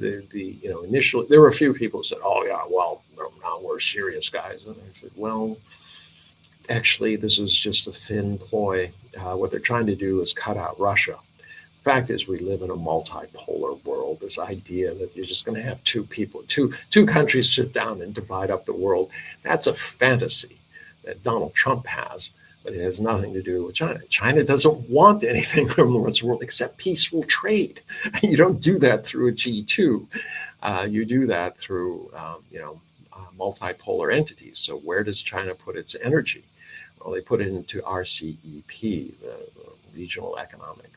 Speaker 2: initially there were a few people who said, "Oh yeah, well, now we're serious guys," and I said, "Well, Actually, this is just a thin ploy. What they're trying to do is cut out Russia. Fact is, we live in a multipolar world. This idea that you're just going to have two countries sit down and divide up the world, that's a fantasy that Donald Trump has, but it has nothing to do with China. China doesn't want anything from the rest of the world except peaceful trade. You don't do that through a G2. You do that through, multipolar entities. So where does China put its energy? Well, they put it into RCEP, the Regional Economic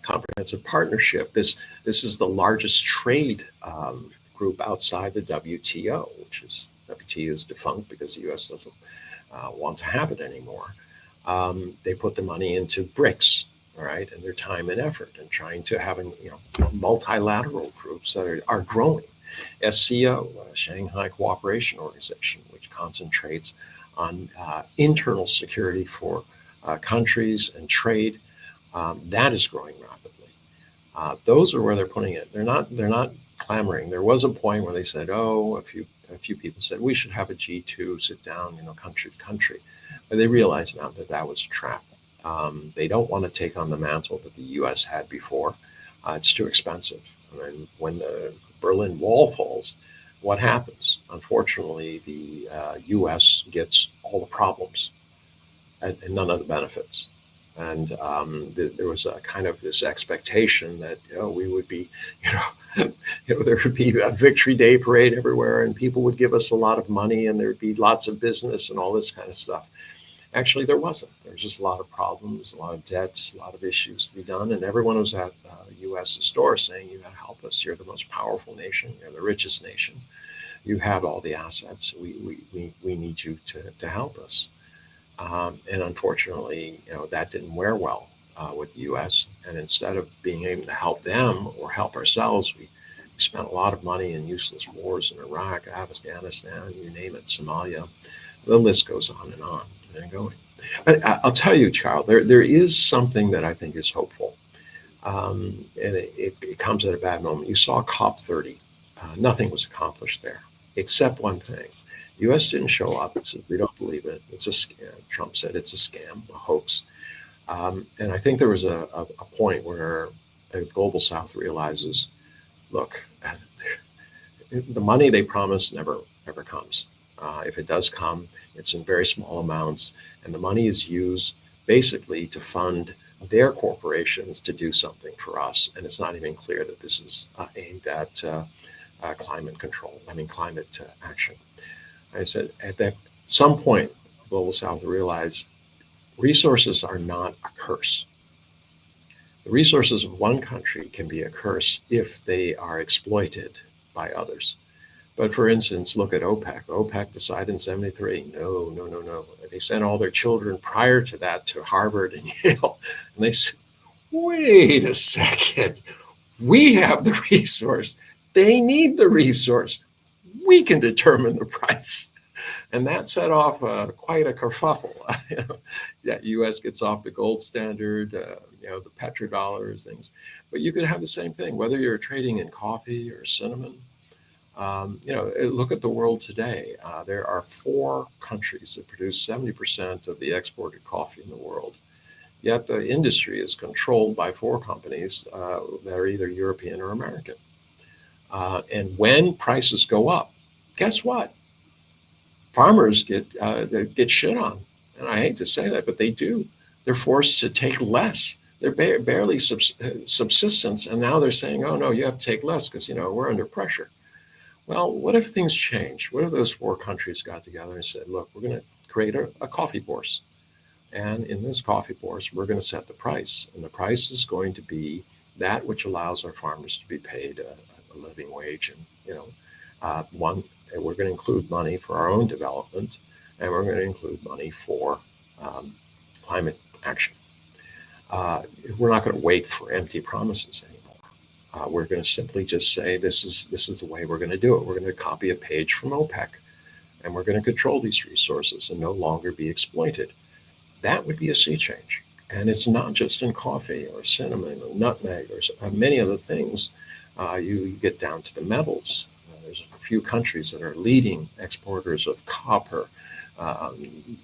Speaker 2: Comprehensive Partnership. This is the largest trade group outside the WTO, which is WTO is defunct because the U.S. doesn't want to have it anymore. They put the money into BRICS, all right, and their time and effort and trying to have multilateral groups that are growing. SCO, Shanghai Cooperation Organization, which concentrates on internal security for countries and trade, that is growing rapidly. Those are where they're putting it. They're not clamoring. There was a point where they said, a few people said we should have a G2 sit down, country to country, but they realize now that that was a trap. They don't want to take on the mantle that the U.S. had before. It's too expensive. I mean, when the Berlin Wall falls, what happens? Unfortunately, the U.S. gets all the problems and none of the benefits. And there was a kind of this expectation that we would be, there would be a Victory Day parade everywhere, and people would give us a lot of money, and there would be lots of business and all this kind of stuff. Actually, there wasn't. There was just a lot of problems, a lot of debts, a lot of issues to be done, and everyone was at U.S.'s door saying, "You got to help us. You're the most powerful nation. You're the richest nation. You have all the assets. We need you to help us." And unfortunately, that didn't wear well with the U.S. And instead of being able to help them or help ourselves, we spent a lot of money in useless wars in Iraq, Afghanistan, you name it, Somalia. The list goes on and going. But I'll tell you, Charles, there is something that I think is hopeful. And it comes at a bad moment. You saw COP30. Nothing was accomplished there, except one thing. The U.S. didn't show up. Said, we don't believe it. It's a scam. Trump said it's a scam, a hoax. And I think there was a point where the global South realizes, look, the money they promise never comes. If it does come, it's in very small amounts, and the money is used basically to fund their corporations to do something for us. And it's not even clear that this is aimed at climate control. Climate action. I said at some point, Global South realized resources are not a curse. The resources of one country can be a curse if they are exploited by others. But for instance, look at OPEC. OPEC decided in 1973, no. They sent all their children prior to that to Harvard and Yale. And they said, wait a second, we have the resource. They need the resource. We can determine the price. And that set off quite a kerfuffle. U.S. gets off the gold standard, the petrodollars, things. But you could have the same thing, whether you're trading in coffee or cinnamon. Look at the world today. There are 4 countries that produce 70% of the exported coffee in the world. Yet the industry is controlled by 4 companies that are either European or American. And when prices go up, guess what? Farmers get shit on. And I hate to say that, but they do. They're forced to take less. They're barely subsistence. And now they're saying, oh, no, you have to take less because, we're under pressure. Well, what if things change? What if those 4 countries got together and said, look, we're going to create a coffee bourse. And in this coffee bourse, we're going to set the price. And the price is going to be that which allows our farmers to be paid a living wage. And, we're going to include money for our own development, and we're going to include money for climate action. We're not going to wait for empty promises anymore. We're going to simply just say this is the way we're going to do it. We're going to copy a page from OPEC, and we're going to control these resources and no longer be exploited. That would be a sea change. And it's not just in coffee or cinnamon or nutmeg or many other things. You get down to the metals. there's a few countries that are leading exporters of copper,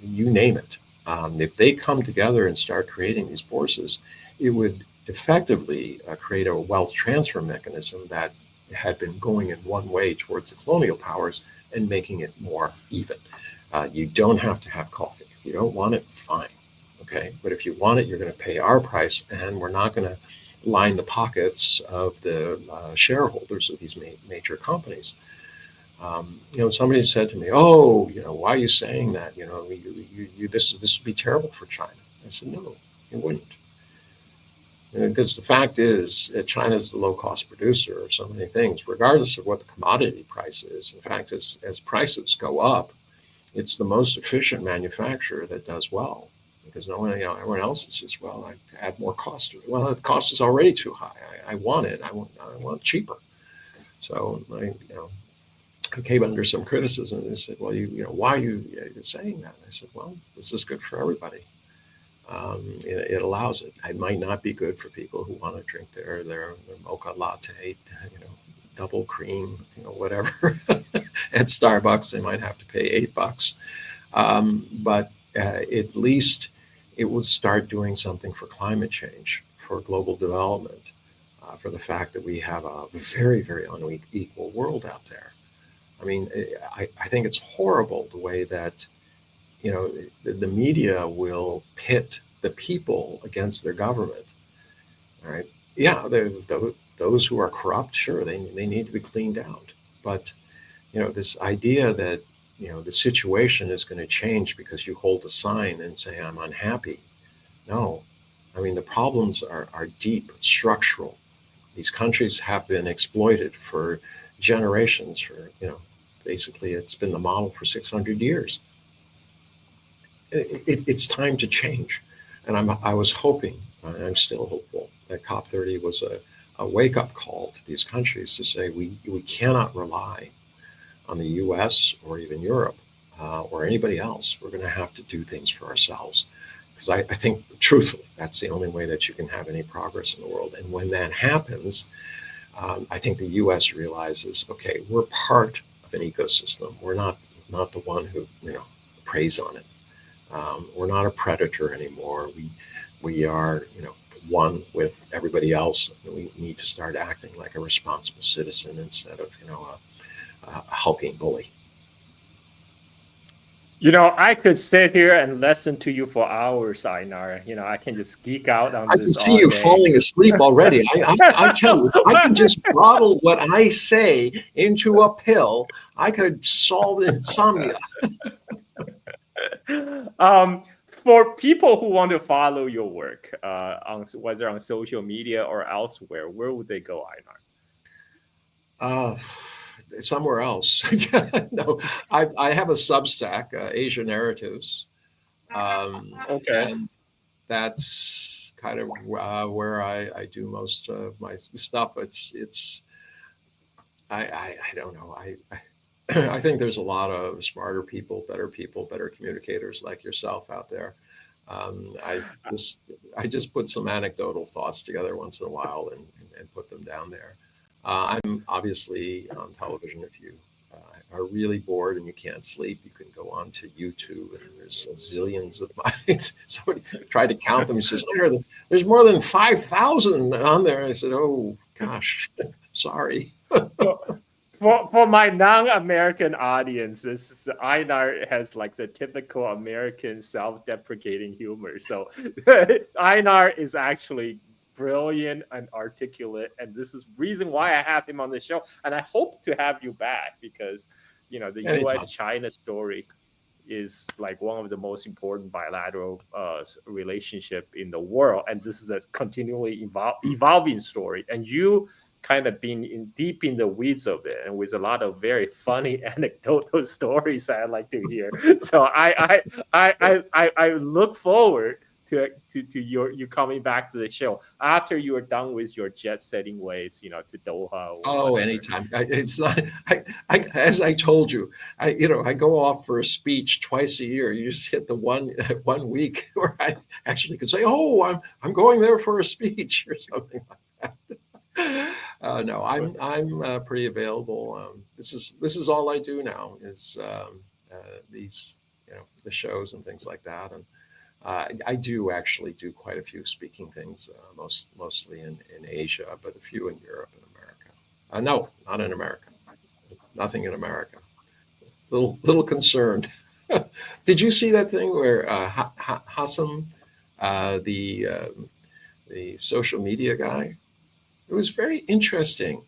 Speaker 2: you name it. If they come together and start creating these bourses, it would effectively create a wealth transfer mechanism that had been going in one way towards the colonial powers and making it more even. You don't have to have coffee. If you don't want it, fine. Okay. But if you want it, you're going to pay our price, and we're not going to line the pockets of the shareholders of these major companies. Somebody said to me, "Oh, why are you saying that? This would be terrible for China." I said, "No, it wouldn't." Because the fact is that China is the low-cost producer of so many things, regardless of what the commodity price is. In fact, as prices go up, it's the most efficient manufacturer that does well, because no one, everyone else is just, well, I add more cost to it. Well, the cost is already too high. I want it. I want cheaper. So I came under some criticism. They said, "Well, why are you saying that?" I said, "Well, this is good for everybody. It allows it. It might not be good for people who want to drink their mocha latte, double cream, whatever. At Starbucks, they might have to pay $8. But at least it would start doing something for climate change, for global development, for the fact that we have a very, very unequal world out there. I mean, I think it's horrible the way that the media will pit the people against their government. All right. Yeah, those who are corrupt, sure, they need to be cleaned out. But this idea that the situation is going to change because you hold a sign and say I'm unhappy. No, I mean the problems are deep, structural. These countries have been exploited for generations. Basically, it's been the model for 600 years. It's time to change. And I was hoping, and I'm still hopeful, that COP30 was a wake-up call to these countries to say we cannot rely on the US or even Europe or anybody else. We're going to have to do things for ourselves. Because I think, truthfully, that's the only way that you can have any progress in the world. And when that happens, I think the US realizes, okay, we're part of an ecosystem. We're not the one who preys on it. We're not a predator anymore. We are, one with everybody else. We need to start acting like a responsible citizen instead of, a hulking bully.
Speaker 1: I could sit here and listen to you for hours, Einar. I can just geek out on
Speaker 2: I
Speaker 1: this
Speaker 2: can see
Speaker 1: all
Speaker 2: you
Speaker 1: day.
Speaker 2: falling asleep already. I tell you, I can just bottle what I say into a pill. I could solve insomnia.
Speaker 1: For people who want to follow your work, whether on social media or elsewhere, where would they go, Einar?
Speaker 2: Somewhere else. No, I have a Substack, Asia Narratives,
Speaker 1: Okay.
Speaker 2: and that's kind of where I do most of my stuff. I don't know. I think there's a lot of smarter people, better communicators like yourself out there. I just put some anecdotal thoughts together once in a while and put them down there. I'm obviously on television. If you are really bored and you can't sleep, you can go on to YouTube, and there's zillions of my. Somebody tried to count them. He says, "There's more than 5,000 on there." I said, "Oh gosh, sorry."
Speaker 1: For my non-American audiences, Einar has like the typical American self-deprecating humor. So Einar is actually brilliant and articulate, and this is reason why I have him on the show. And I hope to have you back because the
Speaker 2: Anytime.
Speaker 1: U.S.-China story is like one of the most important bilateral relationship in the world, and this is a continually evolving story. And you kind of been deep in the weeds of it, and with a lot of very funny anecdotal stories that I like to hear. So I look forward to you coming back to the show after you are done with your jet setting ways, to Doha.
Speaker 2: Oh, anytime. It's not. As I told you, I go off for a speech twice a year. You just hit the one week where I actually could say, "Oh, I'm going there for a speech" or something like that. No, I'm pretty available. This is all I do now is these the shows and things like that, and I do actually do quite a few speaking things, mostly in Asia, but a few in Europe and America. No, not in America. Nothing in America. Little concerned. Did you see that thing where Hassan, the social media guy? It was very interesting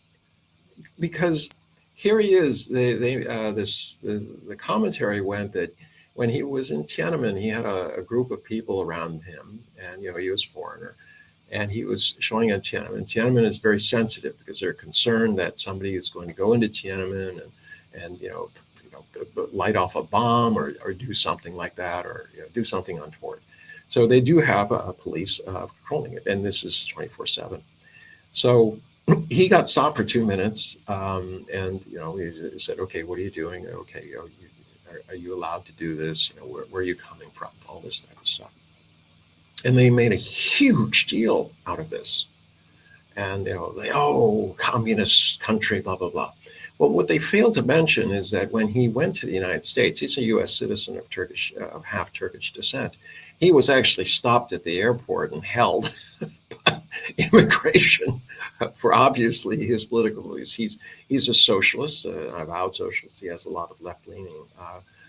Speaker 2: because here he is. The commentary went that when he was in Tiananmen, he had a group of people around him, and he was a foreigner, and he was showing at Tiananmen. Tiananmen is very sensitive because they're concerned that somebody is going to go into Tiananmen and light off a bomb or do something like that, or do something untoward. So they do have a police controlling it, and this is 24/7. So he got stopped for 2 minutes, and he said, "Okay, what are you doing? Okay, are you allowed to do this? Where are you coming from? All this type of stuff." And they made a huge deal out of this, and communist country, blah blah blah. Well, what they failed to mention is that when he went to the United States, he's a U.S. citizen of half Turkish descent. He was actually stopped at the airport and held by immigration for obviously his political views. He's a socialist, an avowed socialist. He has a lot of left-leaning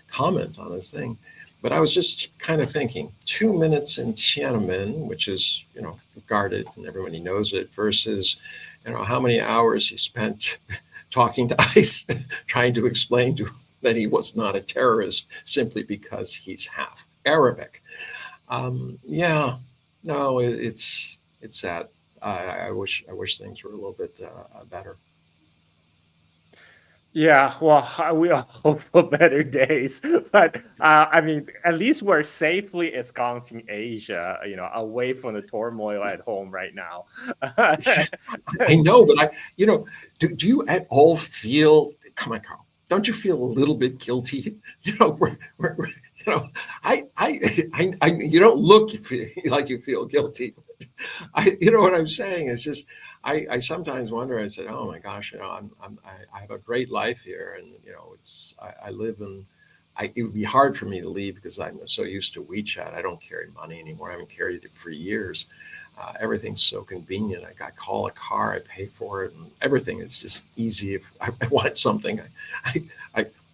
Speaker 2: comment on this thing. But I was just kind of thinking, 2 minutes in Tiananmen, which is guarded and everybody knows it, versus how many hours he spent talking to ICE, trying to explain to him that he was not a terrorist simply because he's half Arabic. Yeah, no, it's sad. I wish things were a little bit better.
Speaker 1: Yeah, well, we all hope for better days, but I mean, at least we're safely ensconced in Asia, away from the turmoil at home right now.
Speaker 2: I know, but do you at all feel? Come on, Carl. Don't you feel a little bit guilty? You don't look like you feel guilty. What I'm saying is just, I sometimes wonder. I said, oh my gosh, I have a great life here, and I live in. It would be hard for me to leave because I'm so used to WeChat. I don't carry money anymore. I haven't carried it for years. Everything's so convenient. I call a car, I pay for it, and everything is just easy. If I want something,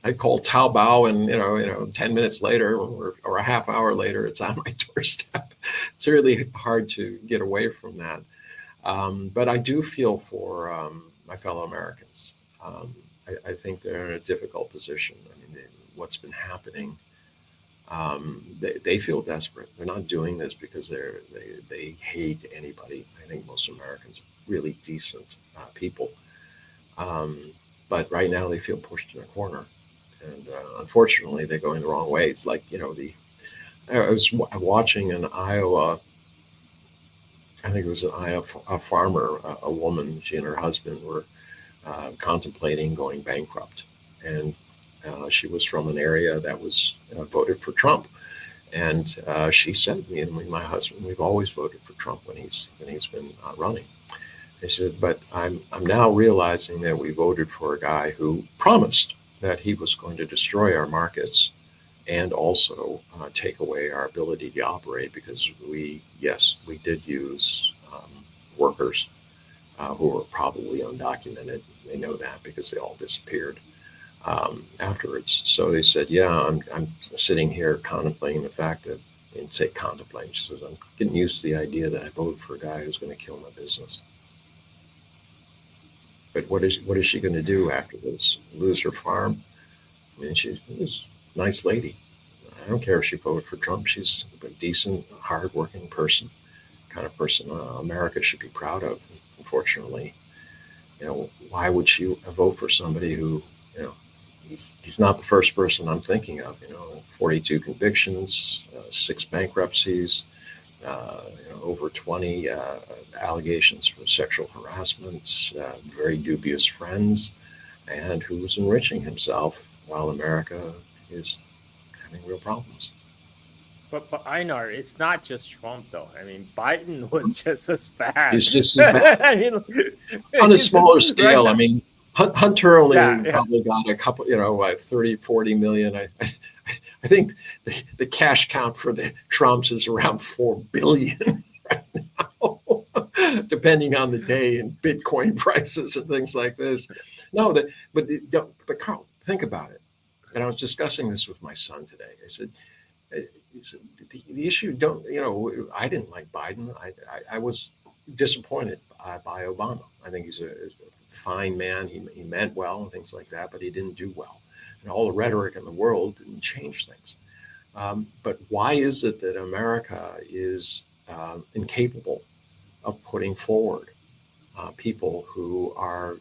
Speaker 2: I call Taobao, and 10 minutes later or a half hour later, it's on my doorstep. It's really hard to get away from that. But I do feel for my fellow Americans. I think they're in a difficult position. I mean, what's been happening. They feel desperate. They're not doing this because they hate anybody. I think most Americans are really decent people, but right now they feel pushed in a corner, and unfortunately they're going the wrong way. It's like I was watching in Iowa. I think it was an Iowa a farmer, a woman. She and her husband were contemplating going bankrupt, and she was from an area that was voted for Trump, and she said, "Me and my husband, we've always voted for Trump when he's been running." She said, "But I'm now realizing that we voted for a guy who promised that he was going to destroy our markets and also take away our ability to operate because we did use workers who were probably undocumented. They know that because they all disappeared." Afterwards. So they said, "Yeah, I'm sitting here contemplating the fact that," and say contemplating. She says, "I'm getting used to the idea that I voted for a guy who's going to kill my business." But what is she going to do after this? Lose her farm? I mean, she's a nice lady. I don't care if she voted for Trump. She's a decent, hardworking person, kind of person America should be proud of. Unfortunately, why would she vote for somebody who, he's not the first person I'm thinking of. 42 convictions, 6 bankruptcies, over 20 allegations for sexual harassment, very dubious friends, and who's enriching himself while America is having real problems.
Speaker 1: But Einar, it's not just Trump though. I mean, Biden was just as bad.
Speaker 2: It's just as bad.
Speaker 1: I mean,
Speaker 2: On a smaller
Speaker 1: right
Speaker 2: scale,
Speaker 1: now,
Speaker 2: I mean, Hunter
Speaker 1: yeah,
Speaker 2: only
Speaker 1: yeah.
Speaker 2: probably got a couple, 30, 40 million. I think the cash count for the Trumps is around 4 billion right now, depending on the day and Bitcoin prices and things like this. No, but Carl, think about it. And I was discussing this with my son today. I said, uh, the issue don't, I didn't like Biden. I was disappointed by Obama. I think he's a fine man. He meant well and things like that, but he didn't do well. And all the rhetoric in the world didn't change things. But why is it that America is incapable of putting forward people who are,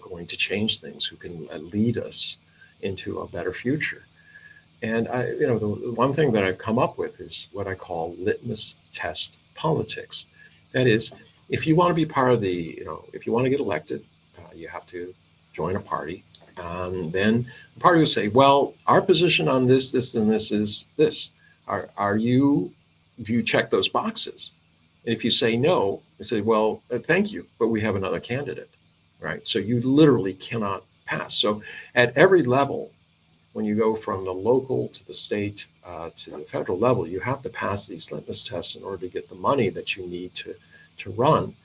Speaker 2: going to change things, who can lead us into a better future? And the one thing that I've come up with is what I call litmus test politics. That is, if you want to be part of if you want to get elected, you have to join a party. Then the party will say, well, our position on this, this, and this is this. Do you check those boxes? And if you say no, they say, well, thank you, but we have another candidate, right? So you literally cannot pass. So at every level, when you go from the local to the state to the federal level, you have to pass these litmus tests in order to get the money that you need to run.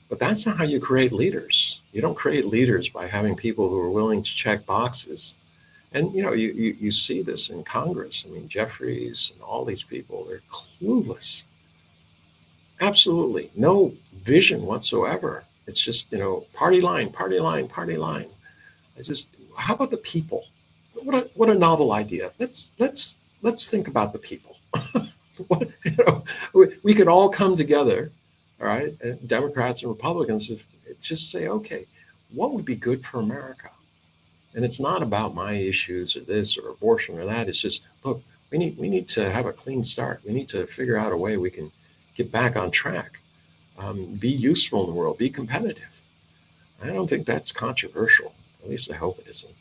Speaker 2: But that's not how you create leaders. You don't create leaders by having people who are willing to check boxes. And you see this in Congress. I mean, Jeffries and all these people, they're clueless. Absolutely no vision whatsoever. It's just, party line, party line, party line. How about the people? What a novel idea. Let's think about the people. We could all come together, all right, Democrats and Republicans, if just say, okay, what would be good for America? And it's not about my issues or this or abortion or that. It's just, look, we need to have a clean start. We need to figure out a way we can get back on track, be useful in the world, be competitive. I don't think that's controversial. At least I hope it isn't.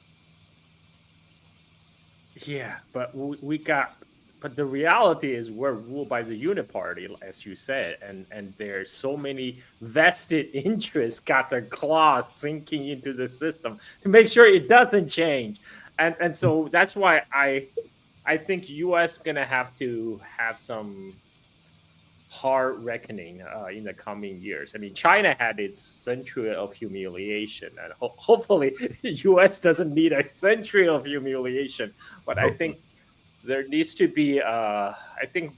Speaker 1: Yeah, but but the reality is we're ruled by the uniparty, as you said, and there's so many vested interests got their claws sinking into the system to make sure it doesn't change, and so that's why I think U.S. gonna have to have some hard reckoning in the coming years. I mean, China had its century of humiliation, and hopefully, U.S. doesn't need a century of humiliation. But I think there needs to be, I think,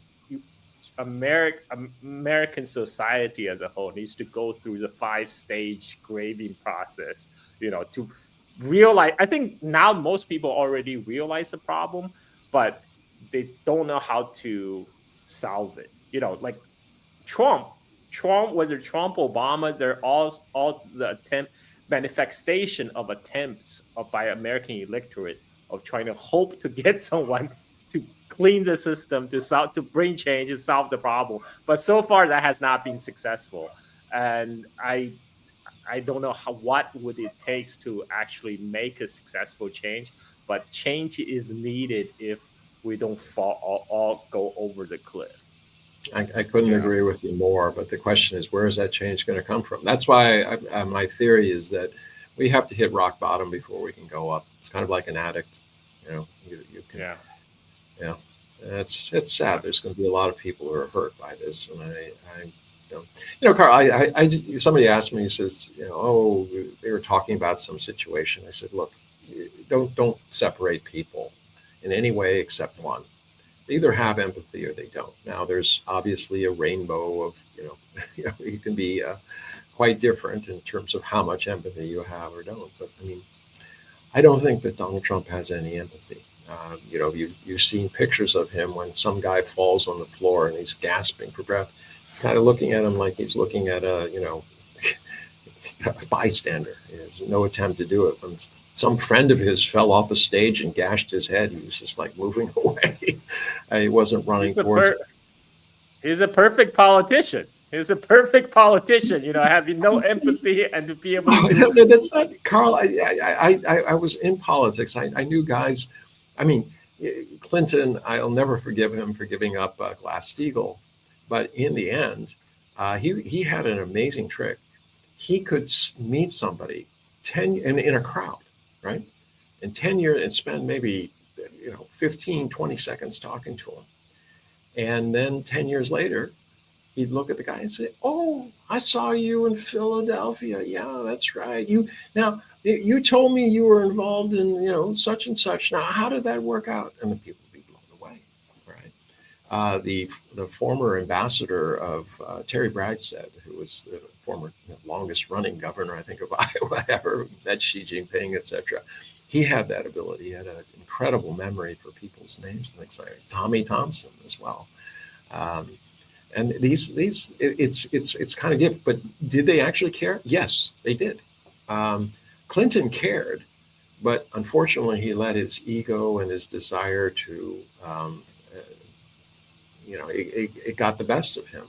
Speaker 1: American society as a whole needs to go through the 5-stage grading process. To realize. I think now most people already realize the problem, but they don't know how to solve it. Like Trump, whether Trump, Obama, they're all the manifestation of attempts by American electorate of trying to hope to get someone to clean the system, to bring change and solve the problem. But so far that has not been successful. And I don't know what would it takes to actually make a successful change, but change is needed if we don't fall all go over the cliff.
Speaker 2: I couldn't agree with you more, but the question is, where is that change going to come from? That's why my theory is that we have to hit rock bottom before we can go up. It's kind of like an addict, you can,
Speaker 1: Yeah.
Speaker 2: It's sad. There's going to be a lot of people who are hurt by this, and I don't. Carl, somebody asked me, he says, oh, they were talking about some situation. I said, look, don't separate people in any way except one. They either have empathy or they don't. Now, there's obviously a rainbow of, you can be quite different in terms of how much empathy you have or don't. But I mean, I don't think that Donald Trump has any empathy. You've seen pictures of him when some guy falls on the floor and he's gasping for breath. He's kind of looking at him like he's looking at a bystander. There's no attempt to do it. When some friend of his fell off a stage and gashed his head, he was just like moving away. He wasn't running towards it.
Speaker 1: He's a perfect politician. He's a perfect politician, having no empathy and to be able to.
Speaker 2: That's not, Carl. I was in politics. I knew guys. I mean, Clinton, I'll never forgive him for giving up Glass-Steagall, but in the end, he had an amazing trick. He could meet somebody 10 in a crowd, right? In 10 years and spend maybe 15, 20 seconds talking to him. And then 10 years later, he'd look at the guy and say, "Oh, I saw you in Philadelphia. Yeah, that's right. You told me you were involved in such and such. Now, how did that work out?" And the people would be blown away, right? The former ambassador of Terry Bradstead, who was the former longest running governor, I think, of Iowa ever, met Xi Jinping, etc. He had that ability. He had an incredible memory for people's names and things like Tommy Thompson as well. And it's kind of gift, but did they actually care? Yes, they did. Clinton cared, but unfortunately, he let his ego and his desire to, it got the best of him.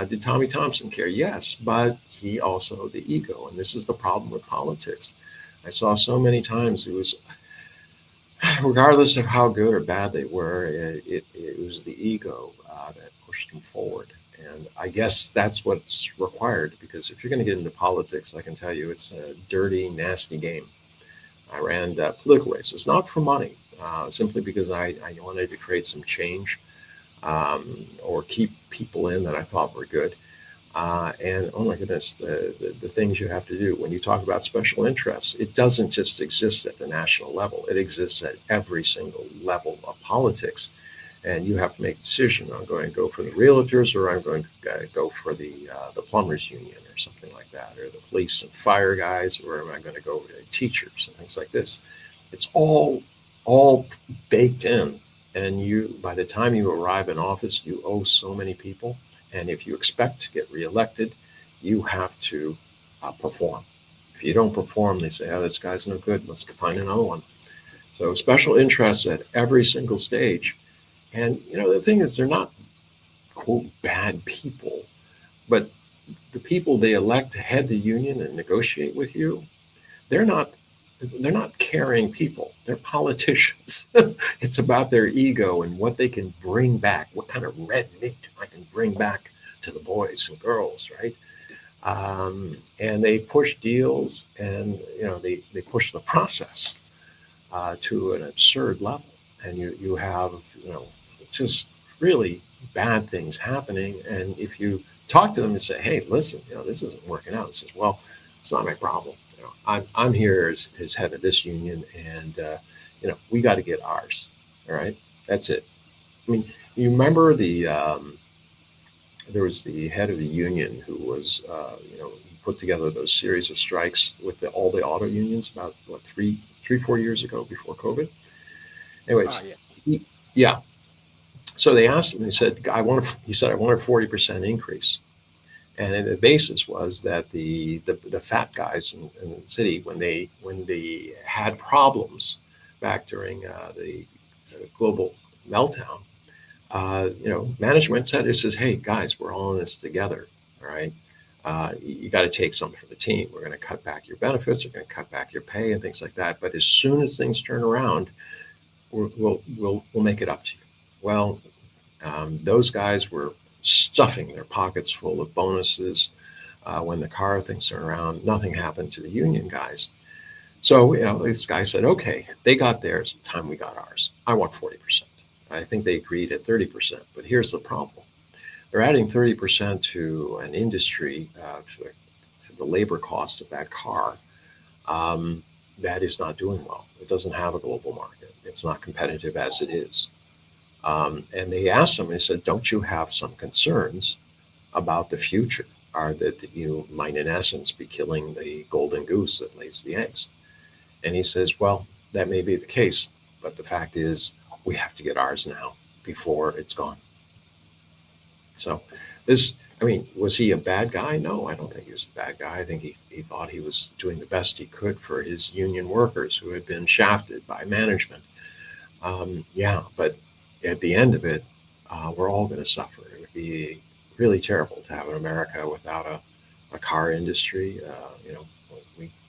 Speaker 2: Did Tommy Thompson care? Yes, but he also the ego, and this is the problem with politics. I saw so many times it was, regardless of how good or bad they were, it was the ego that pushed them forward. And I guess that's what's required, because if you're going to get into politics, I can tell you it's a dirty, nasty game. I ran political races, not for money, simply because I wanted to create some change or keep people in that I thought were good. And oh my goodness, the things you have to do when you talk about special interests, it doesn't just exist at the national level. It exists at every single level of politics. And you have to make a decision. I'm going to go for the realtors, or I'm going to go for the plumbers union or something like that, or the police and fire guys, or am I going to go to teachers and things like this? It's all baked in. And you, by the time you arrive in office, you owe so many people. And if you expect to get reelected, you have to perform. If you don't perform, they say, "Oh, this guy's no good. Let's find another one." So special interests at every single stage. And the thing is, they're not quote bad people, but the people they elect to head the union and negotiate with you, they're not caring people. They're politicians. It's about their ego and what they can bring back, what kind of red meat I can bring back to the boys and girls, right? And they push deals, and they push the process to an absurd level, and you have just really bad things happening. And if you talk to them and say, "Hey, listen, this isn't working out," it says, "Well, it's not my problem. I'm here as head of this union, and we got to get ours. All right, that's it." I mean, you remember there was the head of the union who was he put together those series of strikes with all the auto unions about 4 years ago before COVID. Anyways,
Speaker 1: Yeah.
Speaker 2: yeah. So they asked him. He said, He said, "I want a 40% increase." And the basis was that the fat guys in the city, when they had problems back during the global meltdown, management said, "It says, hey guys, we're all in this together. All right, you got to take something for the team. We're going to cut back your benefits. We're going to cut back your pay and things like that. But as soon as things turn around, we'll make it up to you." Well, those guys were stuffing their pockets full of bonuses. When the car things turned around, nothing happened to the union guys. So this guy said, "Okay, they got theirs. Time we got ours. I want 40%." I think they agreed at 30%. But here's the problem: they're adding 30% to an industry, to the labor cost of that car, that is not doing well. It doesn't have a global market. It's not competitive as it is. And they asked him, they said, "Don't you have some concerns about the future? Are that you might, in essence, be killing the golden goose that lays the eggs?" And he says, "Well, that may be the case, but the fact is, we have to get ours now before it's gone." So was he a bad guy? No, I don't think he was a bad guy. I think he thought he was doing the best he could for his union workers who had been shafted by management. Yeah, but at the end of it, we're all going to suffer. It would be really terrible to have an America without a car industry.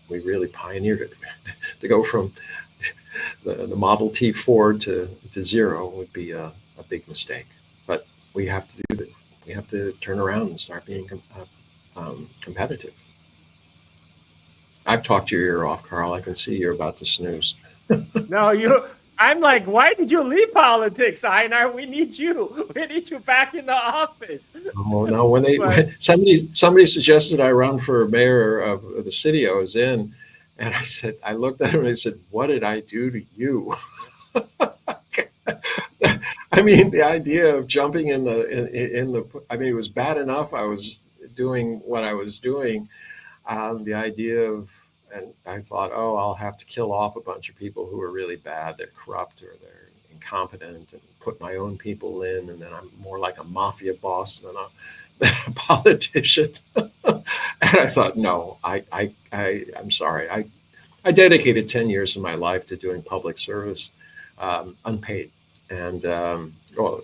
Speaker 2: We really pioneered it to go from the Model T Ford to zero would be a big mistake. But we have to do that. We have to turn around and start being competitive. I've talked your ear off, Carl. I can see you're about to snooze.
Speaker 1: No, you. I'm like, why did you leave politics, Einar? We need you. We need you back in the office.
Speaker 2: Oh no! When
Speaker 1: But
Speaker 2: somebody suggested I run for mayor of the city I was in, and I looked at him and I said, "What did I do to you?" I mean, the idea of jumping in the I mean, it was bad enough I was doing what I was doing. The idea of and I thought, oh, I'll have to kill off a bunch of people who are really bad, they're corrupt or they're incompetent, and put my own people in, and then I'm more like a mafia boss than a politician. And I thought, no, I'm sorry. I dedicated 10 years of my life to doing public service, unpaid. And well,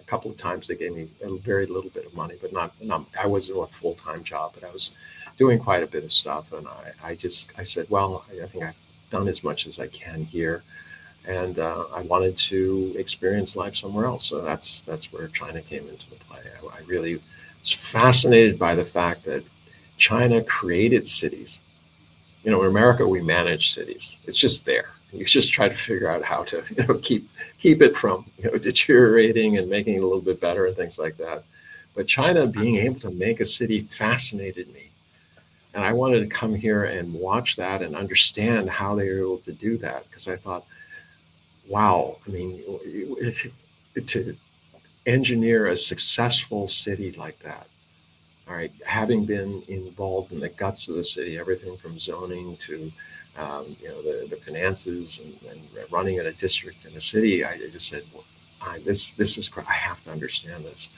Speaker 2: a couple of times they gave me a very little bit of money, but not I wasn't a full-time job, but I was doing quite a bit of stuff. And I said, well, I think I've done as much as I can here. And I wanted to experience life somewhere else. So that's where China came into the play. I really was fascinated by the fact that China created cities. You know, in America, we manage cities. It's just there. You just try to figure out how to, keep it from, deteriorating and making it a little bit better and things like that. But China being able to make a city fascinated me. And I wanted to come here and watch that and understand how they were able to do that. Because I thought, wow, I mean, to engineer a successful city like that, all right, having been involved in the guts of the city, everything from zoning to the finances and running in a district in a city, I just said, well, this is I have to understand this.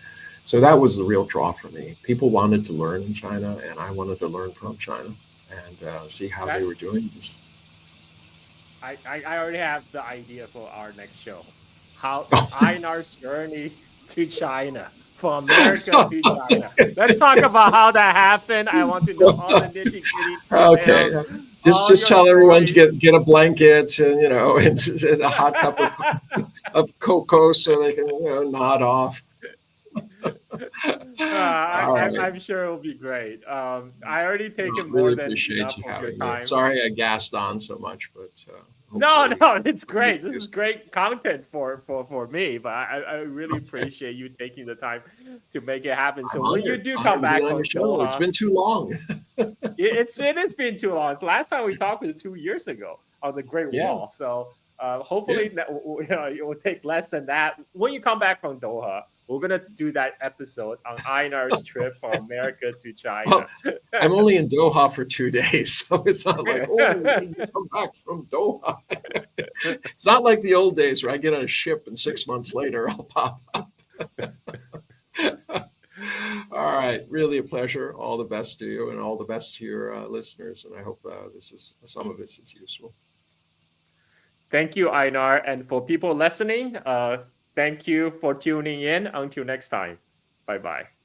Speaker 2: So that was the real draw for me. People wanted to learn in China, and I wanted to learn from China and see how they were doing this.
Speaker 1: I already have the idea for our next show. How Einar's journey to China, from America to China. Let's talk about how that happened. I want to know all the nitty gritty
Speaker 2: Okay.
Speaker 1: details, all
Speaker 2: Just
Speaker 1: your
Speaker 2: tell everyone to
Speaker 1: stories.
Speaker 2: get a blanket and and a hot cup of cocoa so they can nod off. All right.
Speaker 1: I'm sure it'll be great. I already taken more
Speaker 2: Really
Speaker 1: than
Speaker 2: appreciate
Speaker 1: enough
Speaker 2: you
Speaker 1: of your
Speaker 2: having me.
Speaker 1: time.
Speaker 2: Sorry I gassed on so much, but
Speaker 1: No,
Speaker 2: hopefully
Speaker 1: no, it's
Speaker 2: it was
Speaker 1: great. This is
Speaker 2: useful.
Speaker 1: great content for me. But I really appreciate you taking the time to make it happen. So
Speaker 2: I'm
Speaker 1: when you
Speaker 2: honored.
Speaker 1: do come
Speaker 2: Honored to be
Speaker 1: back
Speaker 2: on your
Speaker 1: from
Speaker 2: show. It's
Speaker 1: Doha,
Speaker 2: been too long.
Speaker 1: it has been too long. Last time we talked was 2 years ago on the Great
Speaker 2: Yeah.
Speaker 1: Wall. So
Speaker 2: Yeah.
Speaker 1: hopefully it will take less than that. When you come back from Doha, we're gonna do that episode on Einar's trip from America to China.
Speaker 2: Well, I'm only in Doha for 2 days, so it's not like, oh, when you come back from Doha. It's not like the old days where I get on a ship and 6 months later I'll pop up. All right, really a pleasure. All the best to you, and all the best to your listeners. And I hope some of this is useful.
Speaker 1: Thank you, Einar. And for people listening, thank you for tuning in. Until next time. Bye bye.